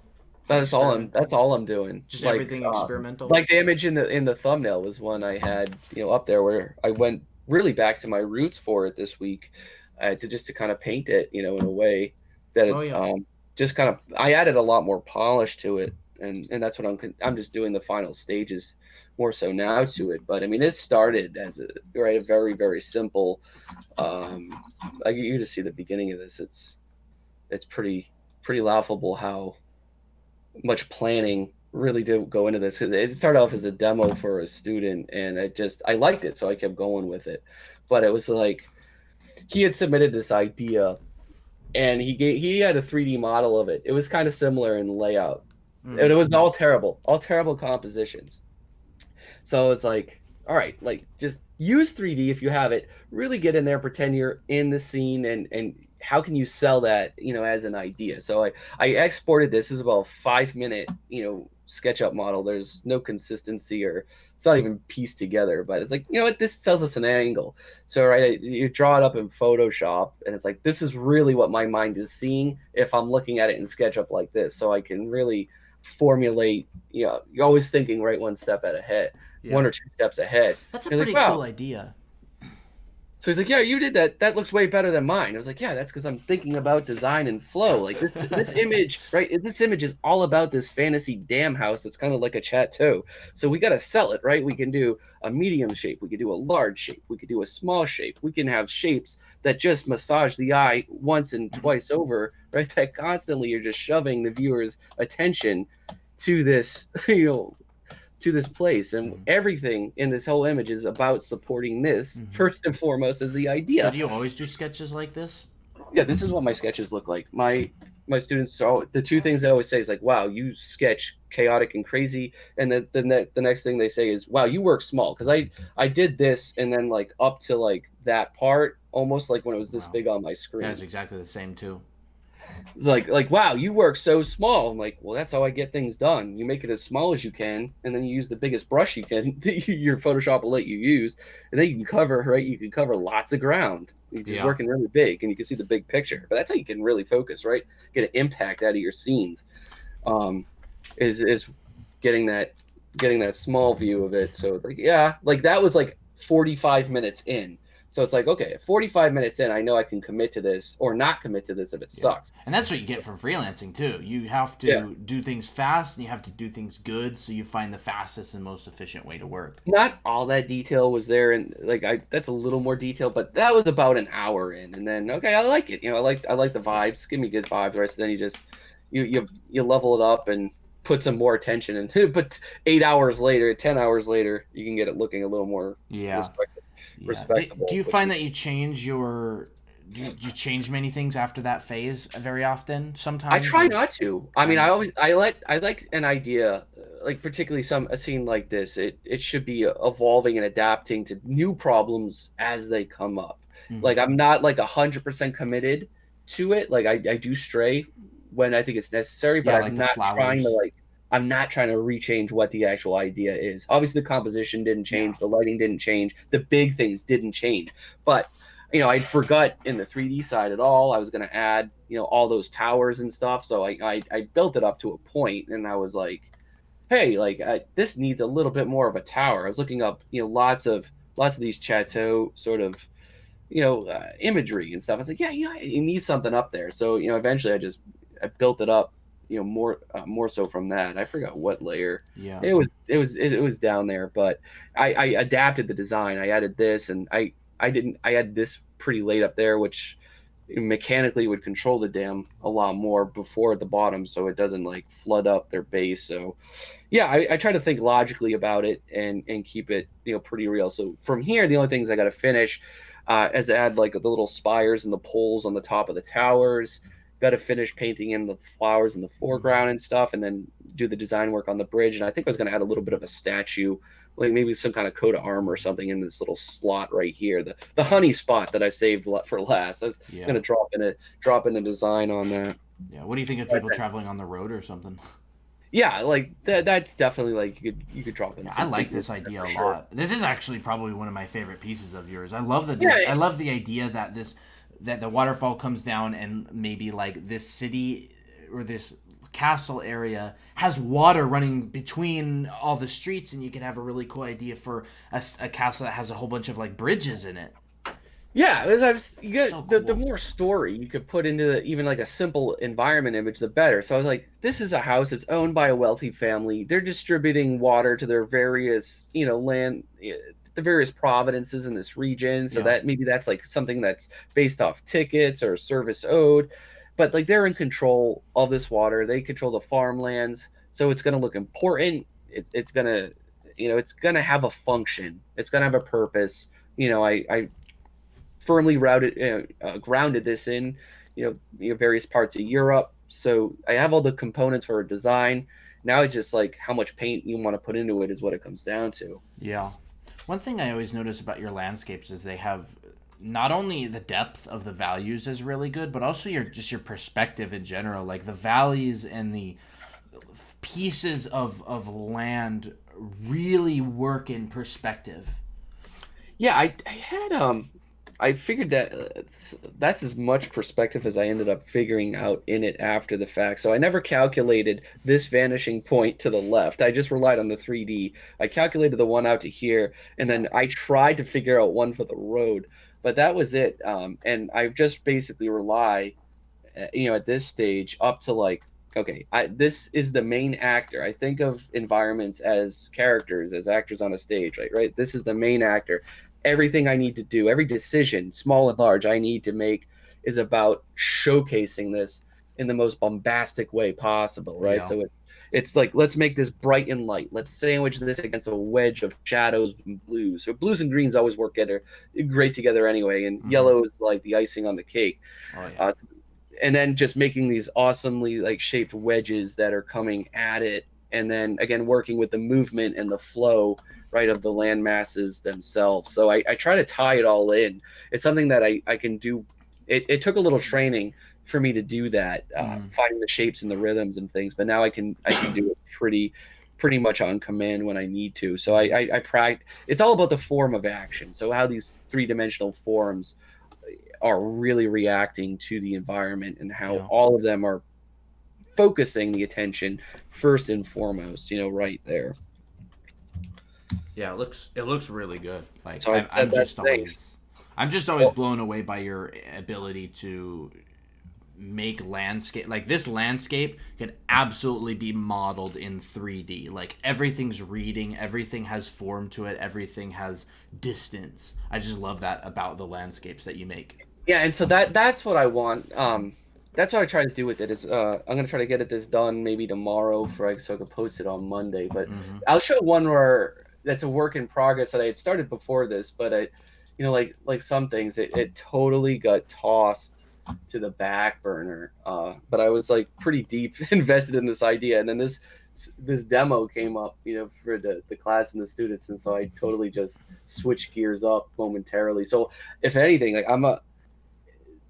That's all I'm doing. Just like, everything experimental. Like the image in the thumbnail was one I had, up there, where I went really back to my roots for it this week, to kind of paint it, in a way that it, just kind of, I added a lot more polish to it, and that's what I'm just doing the final stages more so now to it. But I mean, it started as a very very simple. Like you just see the beginning of this. It's pretty laughable how much planning really did go into this. It started off as a demo for a student, and I liked it, so I kept going with it. But it was like he had submitted this idea, and he had a 3D model of it. It was kind of similar in layout, and it was all terrible compositions. So it's like, all right, like just use 3D if you have it. Really get in there, pretend you're in the scene, and how can you sell that, as an idea? So I exported this. This is about a 5-minute, SketchUp model. There's no consistency, or it's not even pieced together, but it's like, what, this tells us an angle. So you draw it up in Photoshop, and it's like, this is really what my mind is seeing if I'm looking at it in SketchUp like this. So I can really formulate, you're always thinking right one step ahead, 1 or 2 steps ahead. That's a pretty cool idea. So he's like, yeah, you did that. That looks way better than mine. I was like, yeah, that's because I'm thinking about design and flow. Like this image, right? This image is all about this fantasy dam house that's kind of like a chateau. So we got to sell it, right? We can do a medium shape. We could do a large shape. We could do a small shape. We can have shapes that just massage the eye once and twice over, right? That constantly you're just shoving the viewer's attention to this, to this place, and everything in this whole image is about supporting this first and foremost as the idea. So do you always do sketches like this? Yeah, this is what my sketches look like. My students, so the 2 things I always say is like, wow, you sketch chaotic and crazy, and then the next thing they say is, wow, you work small, because I did this, and then like up to like that part, almost like when it was this big on my screen. That's exactly the same too. It's like, wow, you work so small. I'm like, well, that's how I get things done. You make it as small as you can, and then you use the biggest brush you can, your Photoshop will let you use, and then you can cover, right? You can cover lots of ground. You're just working really big, and you can see the big picture. But that's how you can really focus, right? Get an impact out of your scenes. Is getting that small view of it. So like, yeah, like that was like 45 minutes in. So it's like, okay, 45 minutes in, I know I can commit to this or not commit to this if it sucks. And that's what you get from freelancing too. You have to do things fast, and you have to do things good, so you find the fastest and most efficient way to work. Not all that detail was there, and like that's a little more detail, but that was about an hour in, and then okay, I like it. I like the vibes. Give me good vibes, right? So then you just you level it up and put some more attention in. But 8 hours later, 10 hours later, you can get it looking a little more respectable. Do you find that you change do you change many things after that phase very often? Sometimes I try not to. I mean, I like an idea, like particularly a scene like this. It should be evolving and adapting to new problems as they come up. Like I'm not like 100% committed to it. Like I do stray when I think it's necessary, but I'm not trying to I'm not trying to rechange what the actual idea is. Obviously, the composition didn't change, the lighting didn't change, the big things didn't change. But I forgot in the 3D side at all. I was going to add all those towers and stuff. So I built it up to a point, and I was like, hey, like this needs a little bit more of a tower. I was looking up lots of these chateau sort of imagery and stuff. I was like, yeah, you need something up there. So eventually I built it up, more so from that. I forgot what layer. Yeah. It was down there, but I adapted the design. I added this, and I had this pretty late up there, which mechanically would control the dam a lot more before at the bottom, so it doesn't like flood up their base. So yeah, I try to think logically about it and keep it pretty real. So from here, the only things I got to finish is add like the little spires and the poles on the top of the towers. Got to finish painting in the flowers in the foreground and stuff, and then do the design work on the bridge. And I think I was going to add a little bit of a statue, like maybe some kind of coat of armor or something in this little slot right here, the honey spot that I saved for last. I was going to drop in a design on that. Yeah. What do you think of people traveling on the road or something? Yeah, like that's definitely like you could drop in. I like this idea a lot. This is actually probably one of my favorite pieces of yours. I love Yeah. I love the idea that the waterfall comes down and maybe like this city or this castle area has water running between all the streets, and you can have a really cool idea for a castle that has a whole bunch of like bridges in it. Yeah, you get So the cool. more story you could put into even like a simple environment image, the better. So I was like, this is a house that's owned by a wealthy family. They're distributing water to their various, land, the various provinces in this region. So Yeah. that maybe that's like something that's based off tickets or service owed, but like they're in control of this water. They control the farmlands, so it's going to look important. It's going to, it's going to have a function. It's going to have a purpose. I firmly grounded this in various parts of Europe. So I have all the components for a design. Now it's just like how much paint you want to put into it is what it comes down to. Yeah. One thing I always notice about your landscapes is they have not only the depth of the values is really good, but also your perspective in general. Like the valleys and the pieces of land really work in perspective. Yeah, I figured that that's as much perspective as I ended up figuring out in it after the fact. So I never calculated this vanishing point to the left. I just relied on the 3D. I calculated the one out to here, and then I tried to figure out one for the road, but that was it. And I just basically rely, at this stage up to like, okay, this is the main actor. I think of environments as characters, as actors on a stage, right? This is the main actor. Everything I need to do, every decision, small and large, I need to make is about showcasing this in the most bombastic way possible, right? Yeah. So it's like, let's make this bright and light. Let's sandwich this against a wedge of shadows and blues. So blues and greens always work great together anyway, and yellow is like the icing on the cake. Oh yeah. And then just making these awesomely like shaped wedges that are coming at it, and then again working with the movement and the flow, right, of the land masses themselves. So I try to tie it all in. It's something that I can do. It took a little training for me to do that, finding the shapes and the rhythms and things, but now I can do it pretty much on command when I need to. So I practice. It's all about the form of action. So how these three-dimensional forms are really reacting to the environment, and how all of them are focusing the attention first and foremost, right there. Yeah, it looks really good. Like So I'm just always blown away by your ability to make landscape. Like this landscape could absolutely be modeled in 3D. Like everything's reading, everything has form to it, everything has distance. I just love that about the landscapes that you make. Yeah, and so that's what I want. That's what I try to do with it. Is I'm gonna try to get this done maybe tomorrow so I can post it on Monday. But I'll show one where that's a work in progress that I had started before this, but like some things, it totally got tossed to the back burner. But I was like pretty deep invested in this idea, and then this demo came up, for the class and the students, and so I totally just switched gears up momentarily. So if anything, like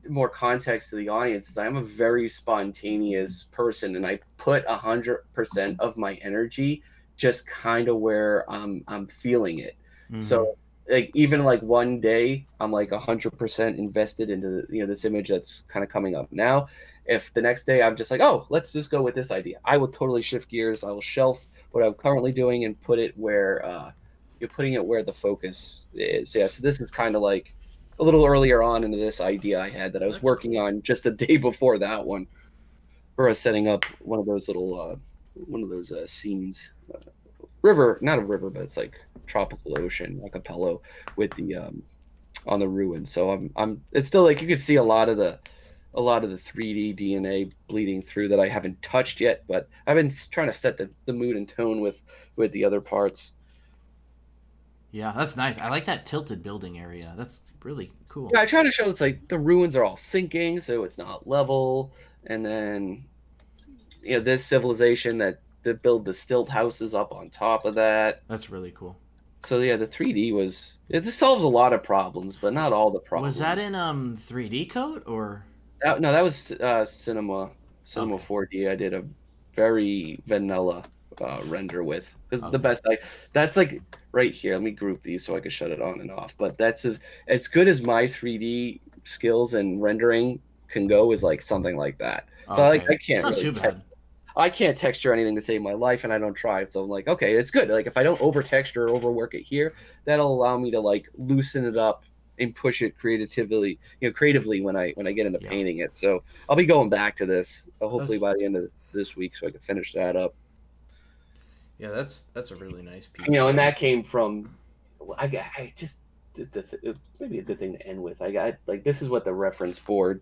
more context to the audience is I'm a very spontaneous person, and I put 100% of my energy just kind of where I'm feeling it. Mm-hmm. So like even like one day I'm like 100% invested into this image that's kind of coming up now. If the next day I'm just like, oh, let's just go with this idea, I will totally shift gears. I will shelf what I'm currently doing and put it where you're putting it where the focus is. Yeah, so this is kind of like a little earlier on into this idea I had that I was That's working cool. on just a day before that one, where I was setting up one of those scenes, river, not a river, but it's like tropical ocean, acapello with the on the ruin. So it's still like you can see a lot of the 3D DNA bleeding through that I haven't touched yet, but I've been trying to set the mood and tone with the other parts. Yeah, that's nice. I like that tilted building area. That's really cool. Yeah, I try to show it's like the ruins are all sinking, so it's not level, and then this civilization that build the stilt houses up on top of that. That's really cool. So yeah, the 3D it solves a lot of problems, but not all the Was that problems. in 3D code or? No, that was Cinema Okay. 4D. I did a very vanilla render with, because the Okay. best that's like right here. Let me group these so I can shut it on and off. But that's as good as my 3D skills and rendering can go, is like something like that. So Okay. I It's can't not really too bad. I can't texture anything to save my life, and I don't try. So I'm like, okay, it's good. Like if I don't over texture or overwork it here, that'll allow me to like loosen it up and push it creatively when I get into Yeah. painting it. So I'll be going back to this hopefully That's by the end of this week, so I can finish that up. yeah. That's a really nice piece. And that came from I just maybe a good thing to end with. I got like this is what the reference board,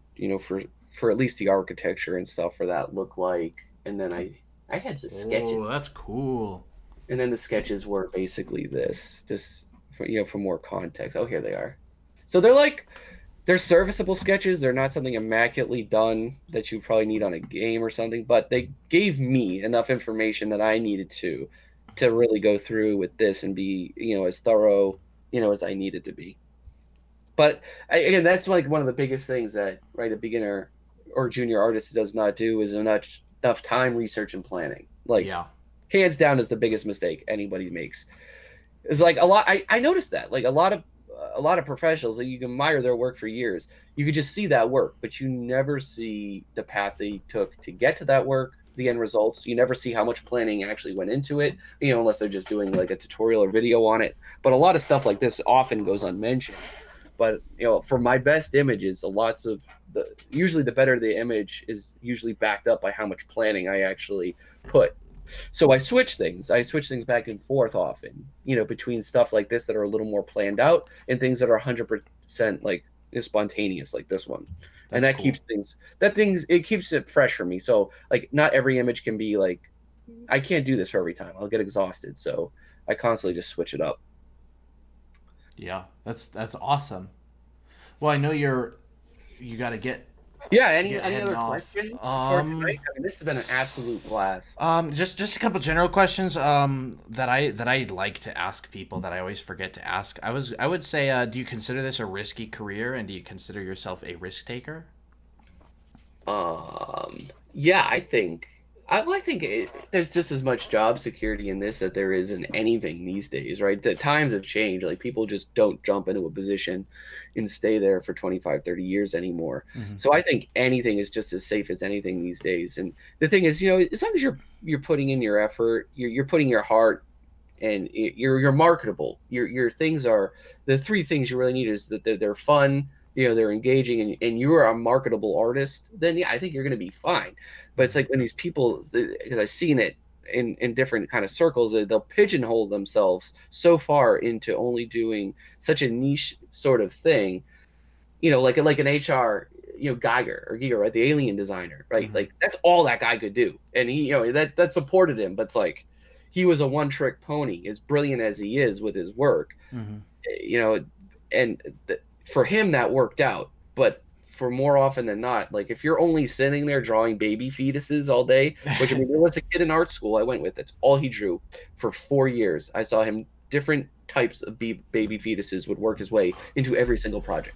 for at least the architecture and stuff for that look like, and then I had the sketches, Oh, that's cool. and then the sketches were basically this, just for more context. Oh, here they are. So they're serviceable sketches. They're not something immaculately done that you probably need on a game or something, but they gave me enough information that I needed to really go through with this and be, as thorough, as I needed to be. But again, that's like one of the biggest things that, right, a beginner or junior artist does not do is enough time, research, and planning. Like Yeah. hands down is the biggest mistake anybody makes. It's like a lot. I noticed that like a lot of professionals that you can admire their work for years. You could just see that work, but you never see the path they took to get to that work, the end results. You never see how much planning actually went into it, unless they're just doing like a tutorial or video on it. But a lot of stuff like this often goes unmentioned. But for my best images, usually the better the image is usually backed up by how much planning I actually put. So I switch things. I switch things back and forth often, between stuff like this that are a little more planned out and things that are 100% like spontaneous, like this one. And That's that cool. it keeps it fresh for me. So like not every image can be like, I can't do this for every time. I'll get exhausted. So I constantly just switch it up. Yeah. That's awesome. Well, I know you got to Yeah. get Any heading other off. questions for tonight? I mean, this has been an absolute blast. Just a couple general questions that I like to ask people that I always forget to ask. I would say, do you consider this a risky career, and do you consider yourself a risk taker? Yeah, I think there's just as much job security in this that there is in anything these days, right? The times have changed. Like people just don't jump into a position and stay there for 25, 30 years anymore. Hmm. So I think anything is just as safe as anything these days. And the thing is, as long as you're putting in your effort, you're putting your heart, and you're marketable. Your things are the three things you really need is that they're fun, they're engaging, and you're a marketable artist. Then yeah, I think you're going to be fine. But it's like when these people, because I've seen it in different kind of circles, they'll pigeonhole themselves so far into only doing such a niche sort of thing, like an HR, Geiger or Giger, right? The alien designer, right? Hmm. Like that's all that guy could do. And he, that supported him. But it's like he was a one trick pony, as brilliant as he is with his work, Hmm. you know, and for him that worked out. But for more often than not, like if you're only sitting there drawing baby fetuses all day, which I mean, there was a kid in art school I went with, that's all he drew for 4 years. I saw him different types of baby fetuses would work his way into every single project.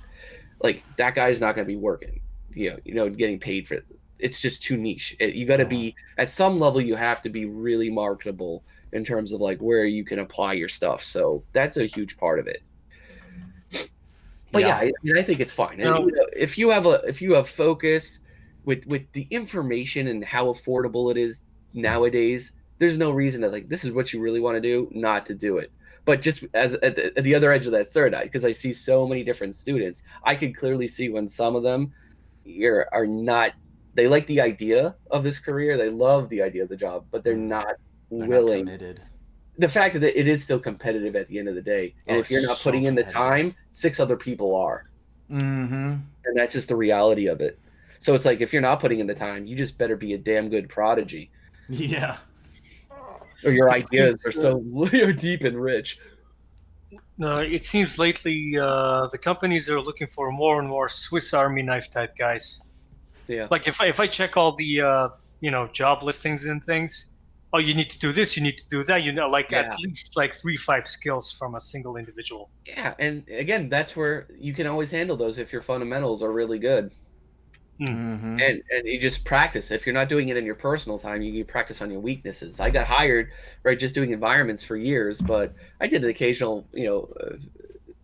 like that guy's not going to be working, getting paid for it. It's just too niche. You got to be at some level. You have to be really marketable in terms of like where you can apply your stuff. So that's a huge part of it. But yeah, I think it's fine. And, Now, if you have focus with the information and how affordable it is nowadays, there's no reason to like this is what you really want to do, not to do it. But just as at the other edge of that sword, because I see so many different students, I can clearly see when some of them are not. They like the idea of this career, they love the idea of the job, but they're not willing. Not committed. The fact that it is still competitive at the end of the day, and if you're not putting in the time, 6 other people are, and that's just the reality of it. So it's like if you're not putting in the time, you just better be a damn good prodigy. Yeah. Or your ideas are so deep and rich. No, it seems lately the companies are looking for more and more Swiss Army knife type guys. Yeah. Like if I check all the job listings and things, oh, you need to do this, you need to do that, at least like 3-5 skills from a single individual. Yeah, and again, that's where you can always handle those if your fundamentals are really good. Mm-hmm. And you just practice. If you're not doing it in your personal time, you practice on your weaknesses. I got hired just doing environments for years, but I did an occasional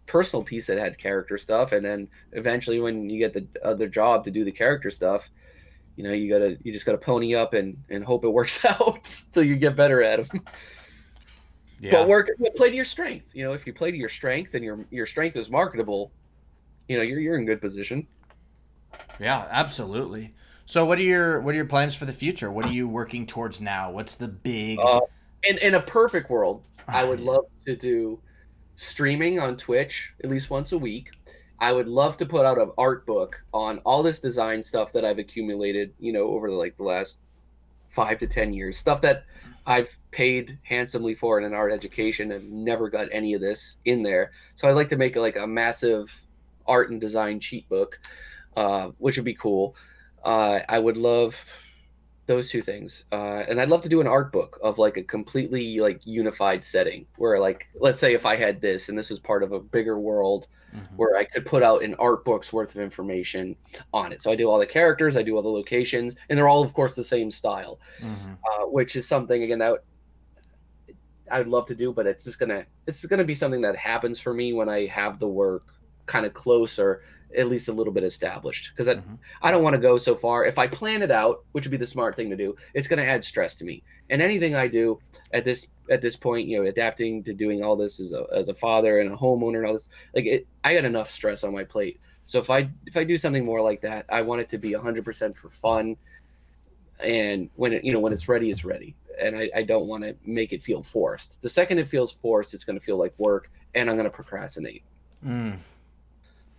personal piece that had character stuff, and then eventually when you get the other job to do the character stuff, you just gotta pony up and hope it works out so you get better at them. Yeah. But play to your strength. If you play to your strength and your strength is marketable, you're in good position. Yeah, absolutely. So what are your plans for the future? What are you working towards now? What's the big in a perfect world, I would love to do streaming on Twitch at least once a week. I would love to put out an art book on all this design stuff that I've accumulated, over the last 5 to 10 years, stuff that I've paid handsomely for in an art education and never got any of this in there. So I'd like to make a massive art and design cheat book, which would be cool. I would love those two things, and I'd love to do an art book of a completely unified setting where let's say if I had this and this was part of a bigger world, where I could put out an art book's worth of information on it. So I do all the characters, I do all the locations, and they're all of course the same style, which is something again that I would love to do, but it's gonna be something that happens for me when I have the work kind of close or at least a little bit established, because I don't want to go so far. If I plan it out, which would be the smart thing to do, it's going to add stress to me. And anything I do at this point, adapting to doing all this as a father and a homeowner and all this, I got enough stress on my plate. So if I do something more like that, I want it to be 100% for fun. And when it's ready, it's ready. And I don't want to make it feel forced. The second it feels forced, it's going to feel like work, and I'm going to procrastinate.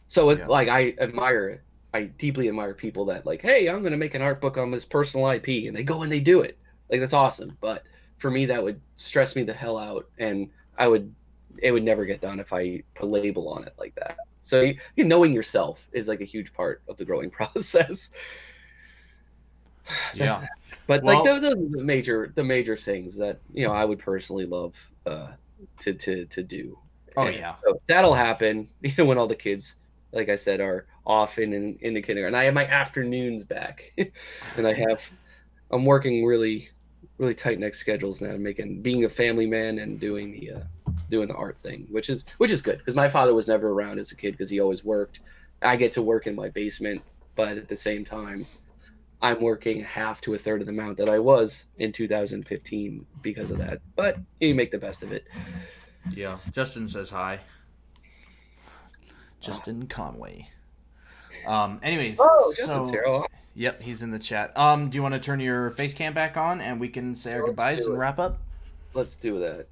So I deeply admire people that hey, I'm going to make an art book on this personal IP, and they go and they do it. That's awesome. But for me, that would stress me the hell out, and it would never get done if I put a label on it like that. So knowing yourself is a huge part of the growing process. Yeah. But those are the major things that I would personally love to do. Oh, yeah. So that'll happen when all the kids, like I said, are off in the kindergarten. I have my afternoons back, and I'm working really, really tight neck schedules now, being a family man and doing the art thing, which is good because my father was never around as a kid because he always worked. I get to work in my basement, but at the same time, I'm working half to a third of the amount that I was in 2015 because of that. But you make the best of it. Yeah. Justin says hi. Justin Conway. Anyways. Justin's here. Yep, he's in the chat. Do you want to turn your face cam back on and we can say our goodbyes and wrap up? Let's do that.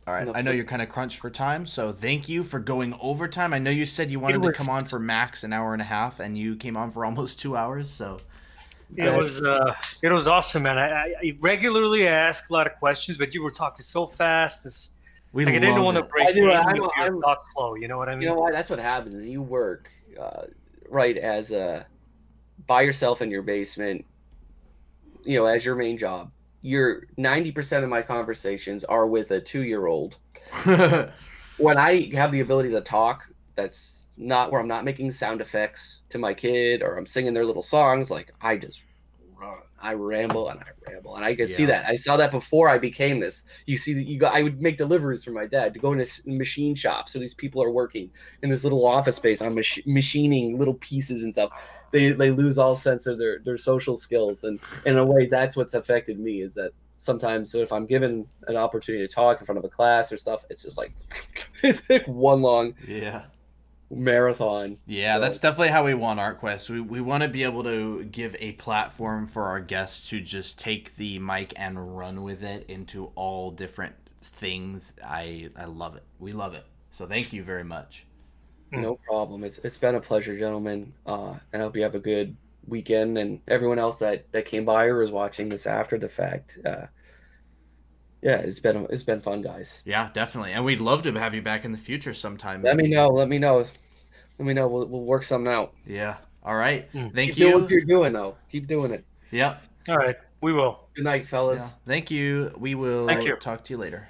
All right. I know you're kind of crunched for time, so thank you for going overtime. I know you said you wanted to come on for max an hour and a half, and you came on for almost 2 hours. So it was awesome, man. I regularly ask a lot of questions, but you were talking so fast. I didn't want to break your thought flow. You know what I mean? You know why? That's what happens. Is you work as by yourself in your basement. As your main job. 90% of my conversations are with a 2-year-old. When I have the ability to talk, that's not where I'm not making sound effects to my kid or I'm singing their little songs. Like I just run, I ramble and I ramble, and I can see that. I saw that before I became this. You see that I would make deliveries for my dad to go into machine shops. So these people are working in this little office space. I'm machining little pieces and stuff. They lose all sense of their social skills, and in a way, that's what's affected me. Is that sometimes if I'm given an opportunity to talk in front of a class or stuff, it's just like it's like one long marathon. Yeah, So, that's definitely how we want Art Quest. We want to be able to give a platform for our guests to just take the mic and run with it into all different things. I love it. We love it. So thank you very much. no problem. It's been a pleasure, gentlemen. And I hope you have a good weekend, and everyone else that came by or is watching this after the fact. Yeah, it's been fun, guys. Yeah, definitely. And we'd love to have you back in the future sometime. Let me maybe. know. Let me know. Let me know. We'll work something out. Yeah. All right. Thank Keep doing you. what you're doing, though. Keep doing it. Yep. All right, we will. Good night, Yeah. fellas. Thank you. We will Thank you. talk to you later.